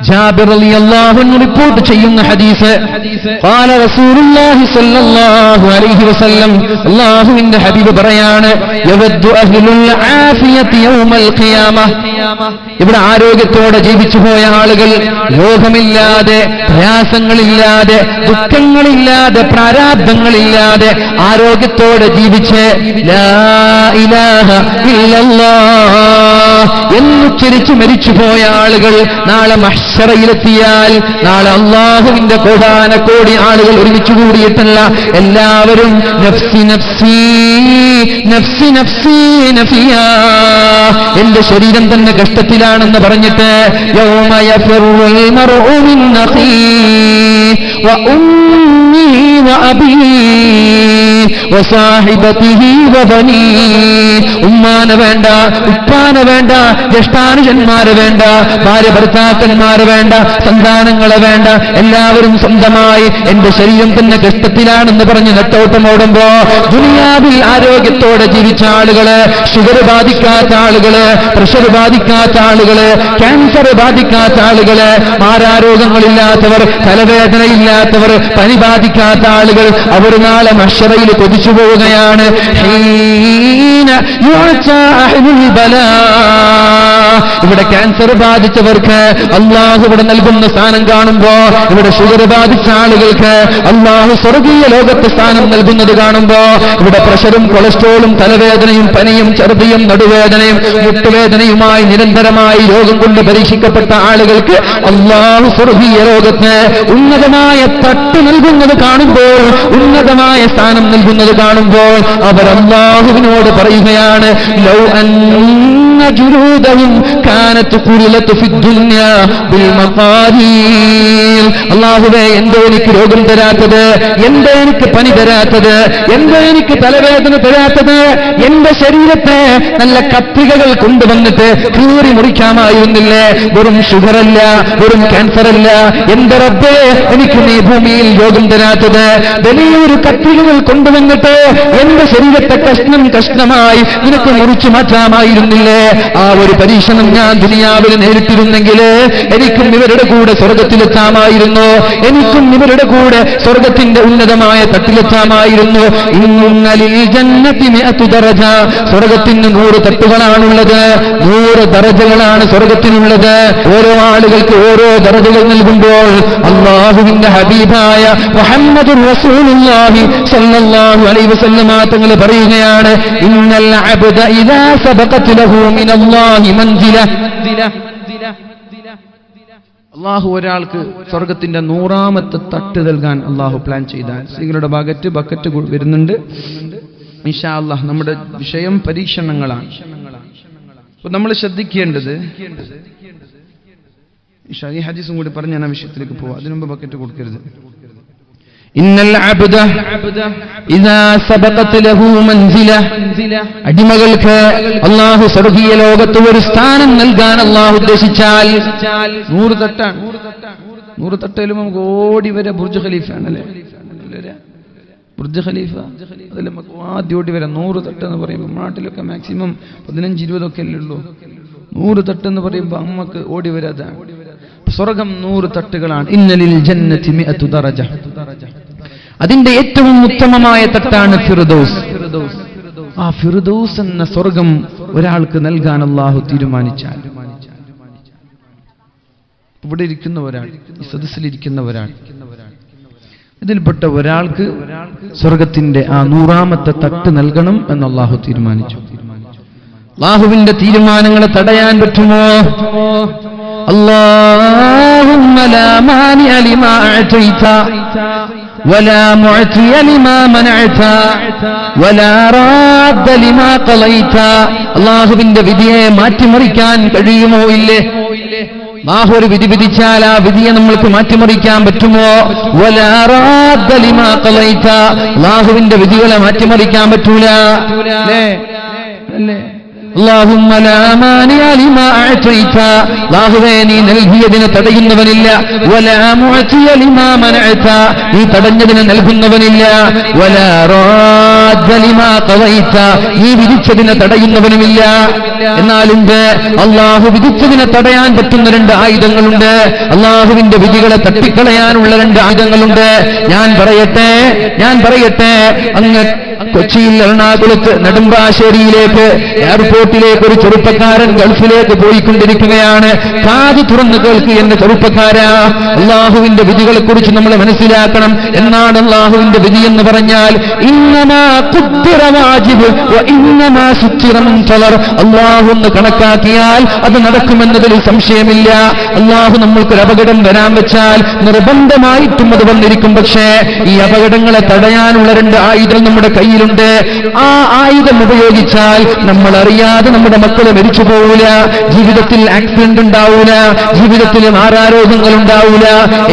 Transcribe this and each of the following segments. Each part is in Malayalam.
ജാബിർ റളിയല്ലാഹു അൻഹു റിപ്പോർട്ട് ചെയ്യുന്ന ഹദീസ് ഖാല റസൂലുള്ളാഹി സ്വല്ലല്ലാഹു അലൈഹി വസല്ലം അല്ലാഹുവിന്റെ ഹബീബ് പറയാണ് യവദ്ദു അഹ്ലുൽ ആഫിയതി യൗമൽ ഖിയാമ. ഇവിടെ ആരോഗ്യത്തോടെ ജീവിച്ചു പോയ ആളുകൾ, രോഗമില്ലാതെ, പ്രയാസങ്ങളില്ലാതെ, ദുഃഖങ്ങളില്ലാതെ, പ്രാരാബ്ധങ്ങളില്ലാതെ ആരോഗ്യത്തോടെ ജീവിച്ച് ലാ ഇലാഹ ഇല്ലല്ലാഹ് എന്നുച്ചരിച്ച് മരിച്ചുപോയ ആളുകൾ നാളെ മഹ്ശറയിലെത്തിയാൽ, നാളെ അല്ലാഹുവിന്റെ കോടാനക്കോടി ആളുകൾ ഒരുമിച്ച് കൂടിയിട്ടല്ല, എല്ലാവരും നഫ്സി നഫ്സി നഫ്സി നഫ്സി നഫിയാ, എന്റെ ശരീരം തന്നെ കഷ്ടത്തിലാണെന്ന് പറഞ്ഞിട്ട് യൗമ യഫിറുൽ മർഉ മിൻ അഖീഹി വ ഉമ്മിഹി വ അബീഹി വ സാഹിബതിഹി വ ബനീഹി. ഉമ്മാനെ വേണ്ട, ഉപ്പാനെ വേണ്ട, ജ്യേഷ്ഠാനുജന്മാരെ വേണ്ട, ഭാര്യ ഭർത്താക്കന്മാരെ വേണ്ട, സന്താനങ്ങളെ വേണ്ട, എല്ലാവരും സ്വന്തമായി എന്റെ ശരീരം തന്നെ കഷ്ടത്തിലാണെന്ന് പറഞ്ഞ് നെട്ടോട്ടമോടുമ്പോ ദുനിയാവിൽ ആരോഗ്യത്തോടെ ജീവിച്ച ആളുകള്, ഷുഗർ ബാധിക്കാത്ത ആളുകള്, പ്രഷർ ബാധിക്കാത്ത ആളുകള്, ക്യാൻസർ ബാധിക്കാത്ത ആളുകള്, മാരാരോഗങ്ങളില്ലാത്തവർ, തലവേദനയില്ലാത്തവർ, പനി ബാധിക്കാത്ത ആളുകൾ, അവർ നാളെ മഹ്ശറയിൽ കൊതിച്ചു പോവുകയാണ്. ഇവിടെ ക്യാൻസർ ബാധിച്ചവർക്ക് അല്ലാഹു ഇവിടെ നൽകുന്ന സ്ഥാനം കാണുമ്പോ, ഇവിടെ ഷുഗർ ബാധിച്ച ആളുകൾക്ക് അല്ലാഹു സ്വർഗീയ ലോകത്ത് സ്ഥാനം നൽകുന്നത് കാണുമ്പോ, ഇവിടെ പ്രഷറും കൊളസ്ട്രോളും തലവേദനയും പനിയും ഛർദിയും നടുവേദനയും മുട്ടുവേദനയുമായി നിരന്തരമായി രോഗം കൊണ്ട് പരീക്ഷിക്കപ്പെട്ട ആളുകൾക്ക് അല്ലാഹു സ്വർഗീയ ലോകത്ത് ഉന്നതമായ തട്ട് നൽകുന്നത് കാണുമ്പോൾ, ഉന്നതമായ സ്ഥാനം നൽകുന്നത് കാണുമ്പോൾ അവർ അല്ലാഹുവിനോട് പറയുകയാണ് ലൗ അന്ന ജുലൂദഹും കാനത് ഖുരിലത് ഫിദ്ദുനിയ ബിൽ മഖാദീർ. അല്ലാഹുവേ, എന്തോ എനിക്ക് രോഗം തരാത്തത്, എന്തോ എനിക്ക് പനി തരാത്തത്, എന്തോ എനിക്ക് തലവേദന തരാത്തത്, എന്റെ ശരീരത്തെ നല്ല കത്രികകൾ കൊണ്ടുവന്നിട്ട് കീറി മുറിക്കാമായിരുന്നില്ലേ? വെറും ഷുഗറല്ല, വെറും ക്യാൻസർ അല്ല, എന്റെ റബ്ബേ, എനിക്ക് നീ ഭൂമിയിൽ രോഗം തരാത്തത് വലിയൊരു കത്രികകൾ കൊണ്ടുവന്നിട്ട് എന്റെ ശരീരത്തെ കഷ്ണം കഷ്ണമായി നിനക്ക് മുറിച്ചു മാറ്റാമായിരുന്നില്ലേ? ആ ഒരു പരീക്ഷണം ഞാൻ ദുനിയാവിൽ നേരിട്ടിരുന്നെങ്കിൽ എനിക്കും ഇവരുടെ കൂടെ സ്വർഗത്തിലെത്താമായിരുന്നു, എനിക്കും ഇവരുടെ കൂടെ സ്വർഗത്തിന്റെ ഉന്നതമായ തട്ടിലെത്താമായിരുന്നു. ഇന്നലിൽ ജന്നതി മിഅതു ദറജ, സ്വർഗത്തിന് 100 തട്ടുകളാണുള്ളത്, 100 ദറജകളാണ് സ്വർഗത്തിനുള്ളത്. ഓരോ ആളുകൾക്ക് ഓരോ ദറജകൾ നൽകുമ്പോൾ അല്ലാഹുവിന്റെ ഹബീബായ മുഹമ്മദുർ റസൂലുള്ളാഹി സ്വല്ലല്ലാഹു അലൈഹി വസല്ലം തങ്ങൾ പറയുകയാണ് ഇന്നൽ അബ്ദ ഇദാ സബഖത് ലഹു മിനല്ലാഹി മൻസില. അല്ലാഹു ഒരാൾക്ക് സ്വർഗത്തിന്റെ 100ാമത്തെ തട്ട് നൽകാൻ അല്ലാഹു പ്ലാൻ ചെയ്താൽ, സ്ത്രീകളുടെ ബക്കറ്റ് വരുന്നുണ്ട് ഇൻഷാ അല്ലാഹ്. നമ്മുടെ വിഷയം പരീക്ഷണങ്ങളാണ്. അപ്പോൾ നമ്മൾ ശ്രദ്ധിക്കേണ്ടത്, ഈ ഹദീസും കൂടി പറഞ്ഞ് ഞാൻ ആ വിഷയത്തിലേക്ക് പോവാം. അതിനുമുമ്പ് ബക്കറ്റ് കൊടുക്കരുത്. ഇന്നൽ അബ്ദ ഇദാ സബഖത് ലഹു മൻസില, അടിമകൾക്ക് അല്ലാഹു സ്വർഗീയ ലോകത്ത് ഒരു സ്ഥാനം നൽകാൻ അല്ലാഹു ഉദ്ദേശിച്ചാൽ 100 തട്ടാണ്. 100 തട്ടിലും നമുക്ക് ഓടി വരെ ബുർജ് ഖലീഫ ആണല്ലേ, ബുർജ് ഖലീഫ, അതിൽ നമുക്ക് ആദ്യം ഓടി വരാം. 100 തട്ട് എന്ന് പറയുമ്പോൾ നാട്ടിലൊക്കെ മാക്സിമം 15-20 ഒക്കെ അല്ലേ ഉള്ളൂ. 100 തട്ട് എന്ന് പറയുമ്പോൾ അമ്മക്ക് ഓടി വരാതാണ്. സ്വർഗം 100 തട്ടുകളാണ്. ഇന്നലിൽ ജന്നതി മിഅതു ദറജ, അതിന്റെ ഏറ്റവും ഉത്തമമായ തട്ടാണ് ഫിർദൗസ്. ആ ഫിർദൗസ് എന്ന സ്വർഗം ഒരാൾക്ക് നൽകാൻ അല്ലാഹു തീരുമാനിച്ചാൽ, ഇവിടെ ഇരിക്കുന്ന ഒരാൾ, ഈ സദസ്സിലിരിക്കുന്ന ഒരാൾ, ഇതിൽപ്പെട്ട ഒരാൾക്ക് സ്വർഗത്തിന്റെ ആ 100ാമത്തെ തട്ട് നൽകണം എന്ന് അല്ലാഹു തീരുമാനിച്ചു. അല്ലാഹുവിന്റെ തീരുമാനങ്ങളെ തടയാൻ പറ്റുമോ? اللهم لا مانع لما أعطيت ولا معطي لما منعت ولا راد لما قضيت. അല്ലാഹുവിന്റെ വിധിയെ മാറ്റിമറിക്കാൻ കഴിയുമോ? ഇല്ലേ? അല്ലാഹു ഒരു വിധി വിധിച്ചാൽ ആ വിധിയെ നമ്മൾക്ക് മാറ്റിമറിക്കാൻ പറ്റുമോ? വലാ റാദ്ദ ലിമാ ഖളൈത, അല്ലാഹുവിന്റെ വിധികളെ മാറ്റിമറിക്കാൻ പറ്റൂല. അല്ലേ? اللهم لا مانع لما أعطيت അല്ലാഹുവേ നീ നൽകിയതിനെ തടയുന്നവനില്ല ولا معطي لما منعت നീ തടഞ്ഞതിനെ നൽകുന്നവനില്ല ولا راد لما قضيت നീ വിധിച്ചതിനെ തടയുന്നവനുമില്ല. എന്നാലുണ്ട് അല്ലാഹു വിധിച്ചതിനെ തടയാൻ പറ്റുന്ന രണ്ട് ആയുധങ്ങളുണ്ട്. അല്ലാഹുവിന്റെ വിധികളെ തട്ടിക്കളയാനുള്ള രണ്ട് ആയുധങ്ങളുണ്ട്. ഞാൻ പറയട്ടെ അങ്ങ് കൊച്ചിയിൽ എറണാകുളത്ത് നെടുമ്പാശ്ശേരിയിലേക്ക് എയർപോർട്ടിലേക്ക് ഒരു ചെറുപ്പക്കാരൻ ഗൾഫിലേക്ക് പോയിക്കൊണ്ടിരിക്കുകയാണ്. കാത് തുറന്നു കേൾക്ക് എന്ന ചെറുപ്പക്കാരാ, അള്ളാഹുവിന്റെ വിധികളെ കുറിച്ച് നമ്മൾ മനസ്സിലാക്കണം. എന്നാണ് അള്ളാഹുവിന്റെ വിധി എന്ന് പറഞ്ഞാൽ അള്ളാഹു ഒന്ന് കണക്കാക്കിയാൽ അത് നടക്കുമെന്നതിൽ സംശയമില്ല. അള്ളാഹു നമ്മൾക്കൊരു അപകടം വരാൻ വെച്ചാൽ നിർബന്ധമായിട്ടും അത് വന്നിരിക്കും. പക്ഷേ ഈ അപകടങ്ങളെ തടയാനുള്ള രണ്ട് ആയുധം നമ്മുടെ കയ്യിലുണ്ട്. ആ ആയുധം ഉപയോഗിച്ചാൽ നമ്മൾ അറിയാതെ നമ്മുടെ മക്കളെ മരിച്ചു പോകൂല, ജീവിതത്തിൽ ആക്സിഡന്റ് ഉണ്ടാവൂല, ജീവിതത്തിൽ മാറാരോഗങ്ങൾ ഉണ്ടാവൂല.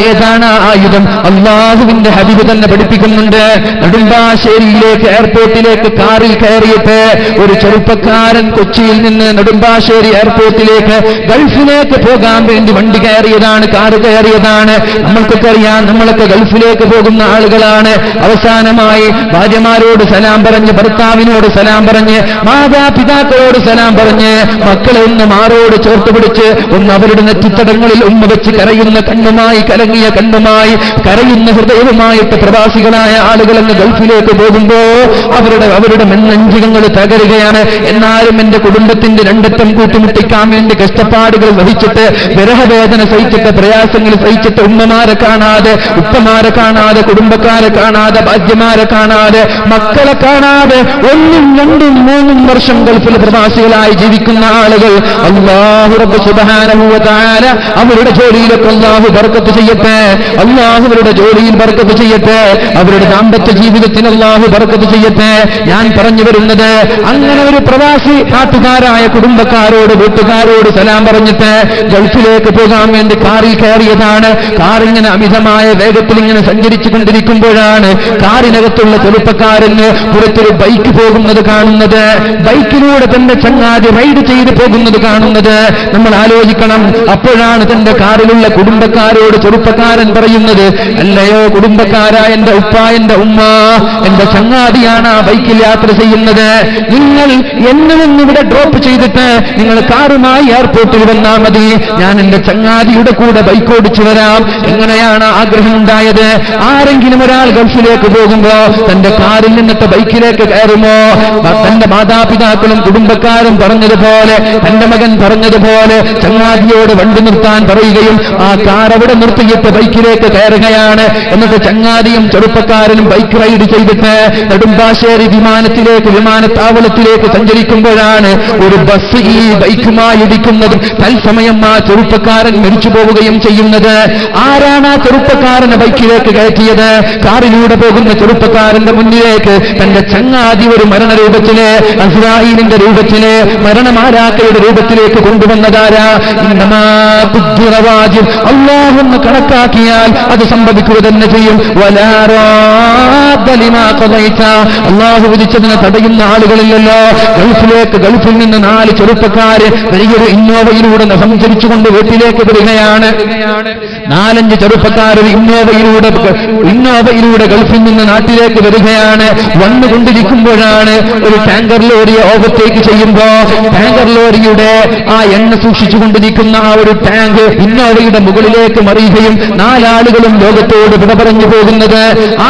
ഏതാണ് ആ ആയുധം? അള്ളാഹുവിന്റെ ഹബീബ് തന്നെ പഠിപ്പിക്കുന്നുണ്ട്. നെടുമ്പാശ്ശേരിയിലേക്ക് എയർപോർട്ടിലേക്ക് കാറിൽ കയറിയിട്ട് ഒരു ചെറുപ്പക്കാരൻ കൊച്ചിയിൽ നിന്ന് നെടുമ്പാശ്ശേരി എയർപോർട്ടിലേക്ക് ഗൾഫിലേക്ക് പോകാൻ വേണ്ടി വണ്ടി കയറിയതാണ്, കാറ് കയറിയതാണ്. നമ്മൾക്കൊക്കെ അറിയാം, നമ്മളൊക്കെ ഗൾഫിലേക്ക് പോകുന്ന ആളുകളാണ്. അവസാനമായി ഭാര്യമാരോട് സലാം പറഞ്ഞ്, ഭർത്താവിനോട് സലാം പറഞ്ഞ്, മാതാപിതാക്കളോട് സലാം പറഞ്ഞ്, മക്കളെ ഒന്ന് മാറോട് ചേർത്ത് പിടിച്ച് ഒന്ന് അവരുടെ നെറ്റിത്തടങ്ങളിൽ ഉമ്മ വെച്ച് കരയുന്ന കണ്ണുമായി, കലങ്ങിയ കണ്ണുമായി, കരയുന്ന ഹൃദയവുമായിട്ട് പ്രവാസികളായ ആളുകൾ അങ്ങ് ഗൾഫിലേക്ക് പോകുമ്പോ അവരുടെ മെന്നഞ്ചികങ്ങൾ തകരുകയാണ്. എന്നാലും എന്റെ കുടുംബത്തിന്റെ രണ്ടറ്റം കൂട്ടിമുട്ടിക്കാൻ വേണ്ടി കഷ്ടപ്പാടുകൾ വഹിച്ചിട്ട്, വിരഹവേദന സഹിച്ചിട്ട്, പ്രയാസങ്ങൾ സഹിച്ചിട്ട്, ഉമ്മമാരെ കാണാതെ, ഉപ്പമാരെ കാണാതെ, കുടുംബക്കാരെ കാണാതെ, ഭാര്യമാരെ കാണാതെ, മക്കളെ കാണാതെ 1, 2, 3 വർഷം ഗൾഫിൽ പ്രവാസികളായി ജീവിക്കുന്ന ആളുകൾ, അല്ലാഹു റബ്ബ് സുബ്ഹാനഹു വ തആല അവരുടെ ജോലിയിലൊക്കെ അല്ലാഹു ബർക്കത്ത് ചെയ്യട്ടെ. അല്ലാഹു അവരുടെ ജോലിയിൽ ബർക്കത്ത് ചെയ്യട്ടെ. അവരുടെ ദാമ്പത്യ ജീവിതത്തിന് അല്ലാഹു ബർക്കത്ത് ചെയ്യട്ടെ. ഞാൻ പറഞ്ഞു വരുന്നത്, അങ്ങനെ ഒരു പ്രവാസി നാട്ടുകാരായ കുടുംബക്കാരോട്, വീട്ടുകാരോട് സലാം പറഞ്ഞിട്ട് ഗൾഫിലേക്ക് പോകാൻ വേണ്ടി കാറിൽ കയറിയതാണ്. കാറിങ്ങനെ അമിതമായ വേഗത്തിൽ ഇങ്ങനെ സഞ്ചരിച്ചു കൊണ്ടിരിക്കുമ്പോഴാണ് കാറിനകത്തുള്ള ചെറുപ്പക്കാരന് പുറത്തൊരു ബൈക്ക് പോകുന്നത് കാണുന്നത്. ബൈക്കിലൂടെ തന്റെ ചങ്ങാതി റൈഡ് ചെയ്ത് പോകുന്നത് കാണുന്നത്. നമ്മൾ ആലോചിക്കണം. അപ്പോഴാണ് തന്റെ കാറിലുള്ള കുടുംബക്കാരോട് ചെറുപ്പക്കാരൻ പറയുന്നത്, അല്ലയോ കുടുംബക്കാരാ, എന്റെ ഉപ്പ, എന്റെ ഉമ്മ, എന്റെ ചങ്ങാതിയാണ് ആ ബൈക്കിൽ യാത്ര ചെയ്യുന്നത്. നിങ്ങൾ എന്നും ഇവിടെ ഡ്രോപ്പ് ചെയ്തിട്ട് നിങ്ങൾ കാറുമായി എയർപോർട്ടിൽ വന്നാൽ മതി, ഞാൻ എന്റെ ചങ്ങാതിയുടെ കൂടെ ബൈക്ക് ഓടിച്ചു വരാം. എങ്ങനെയാണ് ആഗ്രഹം ഉണ്ടായത്? ആരെങ്കിലും ഒരാൾ ഗൾഫിലേക്ക് പോകുമ്പോ തന്റെ കാറിൽ നിന്നിട്ട് ബൈക്കിലേക്ക് കയറുമോ? തന്റെ മാതാപിതാക്കളും കുടുംബക്കാരും പറഞ്ഞതുപോലെ, തന്റെ മകൻ പറഞ്ഞതുപോലെ ചങ്ങാതിയോട് വണ്ടി നിർത്താൻ പറയുകയും ആ കാർ അവിടെ നിർത്തിയിട്ട് ബൈക്കിലേക്ക് കയറുകയാണ്. എന്നിട്ട് ചങ്ങാതിയും ചെറുപ്പക്കാരനും ബൈക്ക് റൈഡ് ചെയ്തിട്ട് നെടുമ്പാശ്ശേരി വിമാനത്താവളത്തിലേക്ക് സഞ്ചരിക്കുമ്പോഴാണ് ഒരു ബസ് ഈ ബൈക്കുമായി ഇടിക്കുന്നതും തത്സമയം ആ ചെറുപ്പക്കാരൻ മരിച്ചു പോവുകയും ചെയ്യുന്നത്. ആരാണ് ആ ചെറുപ്പക്കാരനെ ബൈക്കിലേക്ക് കയറ്റിയത്? കാറിലൂടെ പോകുന്ന ചെറുപ്പക്കാരന്റെ മുന്നിലേക്ക് തന്റെ ചങ്ങാതി ഒരു മരണരൂപത്തില്, അസ്രായീലിന്റെ രൂപത്തില്, മരണമാരാക്കയുടെ രൂപത്തിലേക്ക് കൊണ്ടുവന്നതാരാ? അല്ലാഹു കണക്കാക്കിയാൽ അത് സംഭവിക്കുക തന്നെ ചെയ്യും. അല്ലാഹു വിധിച്ചതിനെ തടയുന്ന ആളുകളില്ലല്ലോ. ഗൾഫിൽ നിന്ന് 4 ചെറുപ്പക്കാര് വലിയൊരു ഇന്നോവയിലൂടെ സഞ്ചരിച്ചുകൊണ്ട് വീട്ടിലേക്ക് വരികയാണ്. 4-5 ചെറുപ്പക്കാർ ഇന്നോവയിലൂടെ ഗൾഫിൽ നിന്ന് നാട്ടിലേക്ക് വരികയാണ്. വന്നുകൊണ്ടിരിക്കുമ്പോഴാണ് ഒരു ടാങ്കർ ലോറിയെ ഓവർടേക്ക് ചെയ്യുമ്പോ ടാങ്കർ ലോറിയുടെ ആ എണ്ണ സൂക്ഷിച്ചുകൊണ്ടിരിക്കുന്ന ആ ഒരു ടാങ്ക് ഇന്നോവയുടെ മുകളിലേക്ക് മറിയുകയും 4 ആളുകളും ലോകത്തോട് വിട പറഞ്ഞു പോകുന്നത്.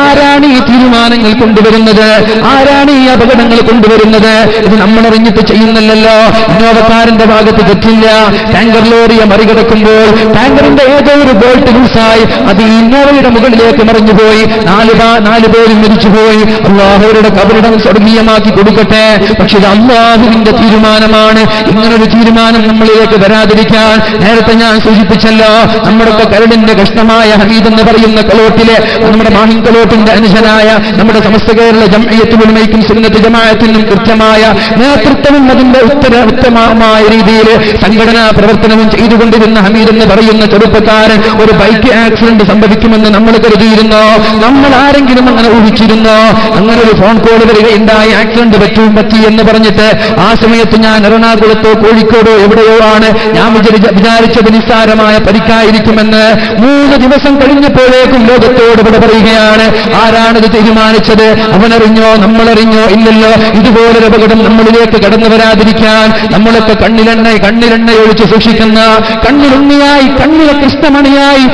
ആരാണ് ഈ തീരുമാനങ്ങൾ കൊണ്ടുവരുന്നത്? ആരാണ് ഈ അപകടങ്ങൾ കൊണ്ടുവരുന്നത്? ഇത് നമ്മളറിഞ്ഞിട്ട് ചെയ്യുന്നില്ലല്ലോ. ഇന്നോവക്കാരന്റെ ഭാഗത്ത് തെറ്റില്ല. ടാങ്കർ ലോറിയെ മറികടക്കുമ്പോൾ ടാങ്കറിന്റെ ഏതോ ഒരു ബോൾട്ട് ലൂസായി അത് ഇന്നോവയുടെ മുകളിലേക്ക് മറിഞ്ഞുപോയി. 4 പേരും മരിച്ചുപോയി. അല്ലാഹുവിന്റെ കബറിടം സ്വർഗീയമാക്കി കൊടുക്കട്ടെ. പക്ഷെ ഇത് അല്ലാഹുവിന്റെ തീരുമാനമാണ്. ഇങ്ങനൊരു തീരുമാനം നമ്മളിലേക്ക് വരാതിരിക്കാൻ നേരത്തെ ഞാൻ സൂചിപ്പിച്ചല്ലോ. നമ്മുടെയൊക്കെ കരടിന്റെ കഷ്ണമായ ഹമീദ് എന്ന് പറയുന്ന കലോട്ടിലെ നമ്മുടെ മാഹിൻ കലോട്ടിന്റെ അനുജനായ നമ്മുടെ സമസ്ത കേരള ജംഇയ്യത്തുൽ ഉലമയ്ക്കും സുന്നത്ത് ജമാഅത്തിനും കൃത്യമായ നേതൃത്വവും അതിന്റെ ഉത്തമമായ രീതിയിൽ സംഘടനാ പ്രവർത്തനവും ചെയ്തുകൊണ്ടിരുന്ന ഹമീദ് എന്ന് പറയുന്ന ചെറുപ്പക്കാരൻ ഒരു ബൈക്ക് ആക്സിഡന്റ് സംഭവിക്കുമെന്ന് നമ്മൾ കരുതിയിരുന്നോ? നമ്മൾ ആരെങ്കിലും അങ്ങനെ ഊഹിച്ചിരുന്നോ? അങ്ങനെ ഒരു ഫോൺ കോൾ വരികയുണ്ടായി, ആക്സിഡന്റ് പറ്റി എന്ന് പറഞ്ഞിട്ട്. ആ സമയത്ത് ഞാൻ എറണാകുളത്തോ കോഴിക്കോടോ എവിടെയോ ആണ്. ഞാൻ വിചാരിച്ചത് നിസ്സാരമായ പരിക്കായിരിക്കുമെന്ന്. 3 ദിവസം കഴിഞ്ഞപ്പോഴേക്കും ലോകത്തോട് ഇവിടെ പറയുകയാണ്, ആരാണിത് തീരുമാനിച്ചത്? അവനറിഞ്ഞോ? നമ്മളറിഞ്ഞോ? ഇല്ലല്ലോ. ഇതുപോലൊരു അപകടം നമ്മളിലേക്ക് കടന്നു വരാതിരിക്കാൻ നമ്മളൊക്കെ കണ്ണിലെണ്ണ ഒഴിച്ച് സൂക്ഷിക്കുന്ന, കണ്ണിലുണ്ണിയായി കണ്ണിലെ കൃഷ്ണമണിയായി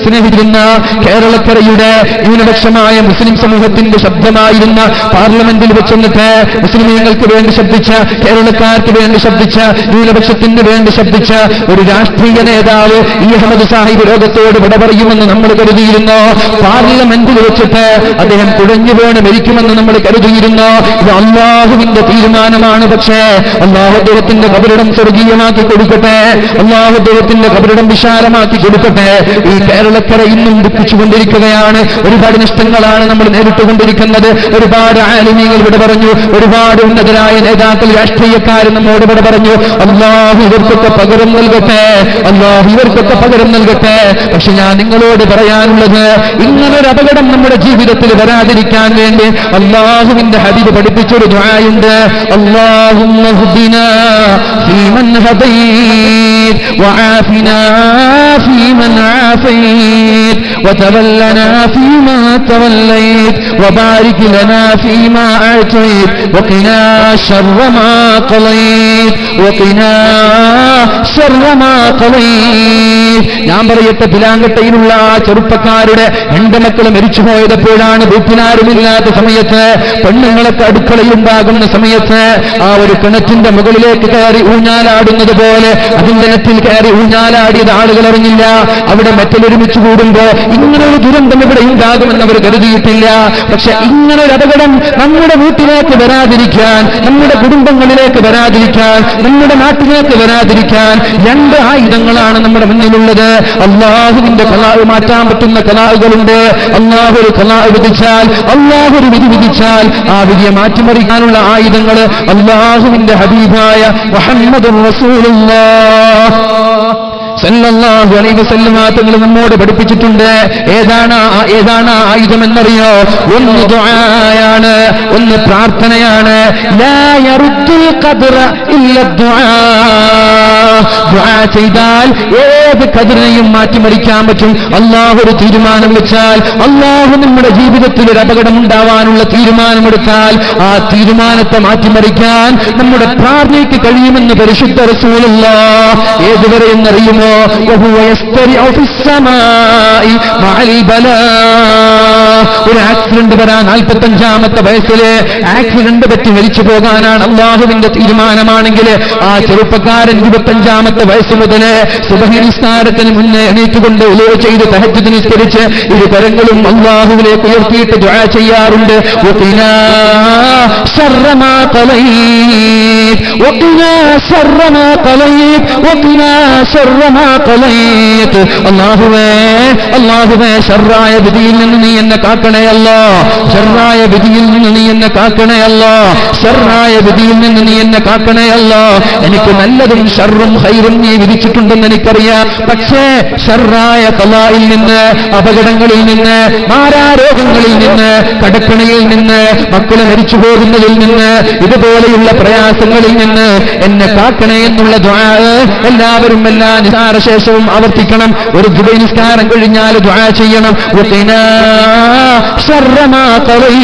സ്നേഹിച്ചിരുന്ന കേരളക്കരയുടെ ന്യൂനപക്ഷമായ മുസ്ലിം സമൂഹത്തിന്റെ ശബ്ദമായിരുന്ന പാർലമെന്റിൽ വെച്ചെന്നിട്ട് മുസ്ലിമീങ്ങൾക്ക് വേണ്ടി ശബ്ദിച്ച, കേരളക്കാർക്ക് വേണ്ടി ശബ്ദിച്ച, ന്യൂനപക്ഷത്തിന് വേണ്ടി ശബ്ദിച്ച ഒരു രാഷ്ട്രീയ നേതാവ് ഈ അഹമ്മദ് സാഹിബ് ലോകത്തോട് വിട പറയുമെന്ന് നമ്മൾ കരുതിയിരുന്നു. പാർലമെന്റിൽ വെച്ചിട്ട് അദ്ദേഹം കുഴഞ്ഞു വീണ് മരിക്കുമെന്ന് നമ്മൾ കരുതിയിരുന്നു. ഇത് അല്ലാഹുവിന്റെ തീരുമാനമാണ്. പക്ഷേ അല്ലാഹു അദ്ദേഹത്തിന്റെ ഖബറിടം സ്വർഗീയമാക്കി കൊടുക്കട്ടെ, അല്ലാഹു അദ്ദേഹത്തിന്റെ ഖബറിടം വിശാലമാക്കി കൊടുക്കട്ടെ. ഈ കേരളക്കര ഇന്നും ദുഃഖിച്ചുകൊണ്ടിരിക്കുകയാണ്. ഒരുപാട് നഷ്ടങ്ങളാണ് നമ്മൾ നേരിട്ടുകൊണ്ടിരിക്കുന്നത്. ഒരുപാട് ആലിമീങ്ങൾ ഇവിടെ പറഞ്ഞു, ഒരുപാട് ഉന്നതരായ നേതാക്കൾ, രാഷ്ട്രീയക്കാർ നമ്മോട് ഇവിടെ പറഞ്ഞു, അല്ലാഹു ഇവർക്കൊക്കെ പകരം നൽകട്ടെ, അല്ലാഹു ഇവർക്കൊക്കെ പകരം നൽകട്ടെ. പക്ഷെ ഞാൻ നിങ്ങളോട് പറയാനുള്ളത്, ഇങ്ങനൊരു അപകടം നമ്മുടെ ജീവിതത്തിൽ വരാതിരിക്കാൻ വേണ്ടി അല്ലാഹുവിന്റെ ഹബീബ് പഠിപ്പിച്ചൊരു ദുആയുണ്ട്. അല്ലാഹുമ്മ ഹുദിനാ ഫീമൻ ഹദൈത് വആഫിനാ ഫീമൻ ആഫൈത് വതവല്ലനാ ഫീമാ തവല്ലൈത് വബാരിക് ലനാ ഫീമാ അഅതൈത് വഖിനാ ശർറ മാ ഖളൈത് വഖിനാ ശർറ മാ ഖളൈത്. ഞാൻ പറയട്ടെ, പിലാങ്കട്ടയിലുള്ള ആ ചെറുപ്പക്കാരുടെ 2 മക്കൾ മരിച്ചുപോയപ്പോഴാണ്, വീട്ടിലാരുമില്ലാത്ത സമയത്ത്, പെണ്ണുങ്ങളൊക്കെ അടുക്കളയിലുണ്ടാകുന്ന സമയത്ത്, ആ ഒരു കിണറ്റിന്റെ മുകളിലേക്ക് കയറി ഊഞ്ഞാലാടുന്നത് പോലെ അതിന്റെ നെറ്റിൽ കയറി ഊഞ്ഞാലാടിയത് ആളുകൾ അറിഞ്ഞില്ല. അവിടെ മെറ്റലൊരുമിച്ച് കൂടുമ്പോ ഇങ്ങനൊരു ദുരന്തം ഇവിടെ ഉണ്ടാകുമെന്ന് അവർ കരുതിയിട്ടില്ല. പക്ഷെ ഇങ്ങനൊരു അപകടം നമ്മുടെ വീട്ടിലേക്ക് വരാതിരിക്കാൻ, നമ്മുടെ കുടുംബങ്ങളിലേക്ക് വരാതിരിക്കാൻ, നമ്മുടെ നാട്ടിലേക്ക് വരാതിരിക്കാൻ 2 ആയുധങ്ങളാണ് നമ്മുടെ മുന്നിലുള്ളത്. അല്ലാഹുവിന്റെ ഖലാഅ് മാറ്റാൻ പറ്റുന്ന ഖലാഅുകളുണ്ട്. അല്ലാഹു ഒരു ഖലാഅ് വിധിച്ചാൽ, അല്ലാഹു ഒരു വിധി വിധിച്ചാൽ ആ വിധിയെ മാറ്റിമറിക്കാനുള്ള ആയുധങ്ങൾ അല്ലാഹുവിന്റെ ഹബീബായ മുഹമ്മദുർ റസൂലുള്ളാഹ് സല്ലല്ലാഹു അലൈഹി വസല്ലം തങ്ങൾ നമ്മോട് പഠിപ്പിച്ചിട്ടുണ്ട്. ഏതാണ് ആയുധം എന്നറിയോ? ഒന്ന് ദുആയാണ്, ഒന്ന് പ്രാർത്ഥനയാണ്. ലാ യറുദ്ദുൽ ഖദ്റ ഇല്ല ദുആ. ദുആ ചെയ്താൽ ഏത് ഖദ്റിനെയും മാറ്റിമറിക്കാൻ പറ്റും. അല്ലാഹു ഒരു തീരുമാനം വെച്ചാൽ, അല്ലാഹു നമ്മുടെ ജീവിതത്തിൽ ഒരു അപകടം ഉണ്ടാവാനുള്ള തീരുമാനമെടുത്താൽ ആ തീരുമാനത്തെ മാറ്റിമറിക്കാൻ നമ്മുടെ പ്രാർത്ഥനയ്ക്ക് കഴിയുമെന്ന് പരിശുദ്ധ റസൂലുള്ളാഹ്. ഏതുവരെ എന്നറിയുമോ? وهو يسترع في السماء مع البلاء. ഒരു ആക്സിഡന്റ് വരാൻ 45-ാമത്തെ വയസ്സിലെ ആക്സിഡന്റ് പറ്റി മരിച്ചു പോകാനാണ് അല്ലാഹുവിന്റെ തീരുമാനമാണെങ്കിൽ, ആ ചെറുപ്പക്കാരൻ 25-ാമത്തെ വയസ്സ് മുതൽ സുബ്ഹി നിസ്കാരത്തിന് മുന്നേ എണീറ്റുകൊണ്ട് ഉളൂ ചെയ്ത് തഹജ്ജുദ് നിസ്കരിച്ച് 2 കരങ്ങളും അല്ലാഹുവിലേക്ക് ഉയർത്തിയിട്ട് ദുആ ചെയ്യാറുണ്ട്. വഖിനാ ശർറ മാ ഖളൈത് വഖിനാ ശർറ മാ ഖളൈത് വഖിനാ ശർറ മാ ഖളൈത്. അല്ലാഹുവേ ശർറായ വിധിയിൽ നിന്ന് നീ എന്നെ കാക്കണേ അല്ലാ, ശർറായ വിധിയിൽ നിന്ന് നീ എന്നെ കാക്കണേ അല്ലാ, ശർറായ വിധിയിൽ നിന്ന് നീ എന്നെ കാക്കണേ അല്ലാ. എനിക്ക് നല്ലതും ശർറും ഖൈറും നീ വിധിച്ചിട്ടുണ്ടെന്ന് എനിക്കറിയാം. പക്ഷേ ശർറായ ഖലായിൽ നിന്ന്, അപകടങ്ങളിൽ നിന്ന്, മാരാരോഗങ്ങളിൽ നിന്ന്, കടക്കണിയിൽ നിന്ന്, മക്കളെ മരിച്ചു പോകുന്നതിൽ നിന്ന്, ഇതുപോലെയുള്ള പ്രയാസങ്ങളിൽ നിന്ന് എന്നെ കാക്കണേ എന്നുള്ള ദുആ എല്ലാവരും എല്ലാ നിസ്കാരശേഷവും ആവർത്തിക്കണം. ഒരു ദുബൈ നിസ്കാരം കഴിഞ്ഞാൽ ദുആ ചെയ്യണം. വഖിനാ ശർറ മാ ഖളൈത്.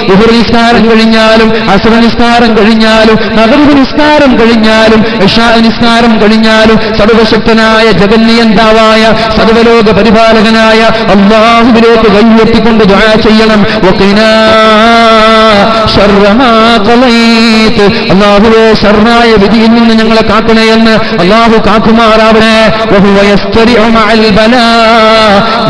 ദുഹർ നിസ്കാരം കഴിഞ്ഞാലും, അസ്ർ നിസ്കാരം കഴിഞ്ഞാലും, മഗ്രിബ് നിസ്കാരം കഴിഞ്ഞാലും, ഇശാ നിസ്കാരം കഴിഞ്ഞാലും സർവശക്തനായ ജഗന്നിയന്താവായ സർവലോക പരിപാലകനായ അല്ലാഹുവിലേക്ക് കൈയുയർത്തിക്കൊണ്ട് ദുആ ചെയ്യണം. വഖിനാ ശർറ മാ ഖളൈത്. അല്ലാഹുവേ ശർറായ വിധിയിൽ നിന്ന് ഞങ്ങളെ കാക്കണേ എന്ന് അല്ലാഹു കാക്കുമാറാവണേ. വഹുവ യസ്തരിഉ മഅൽ ബലാ.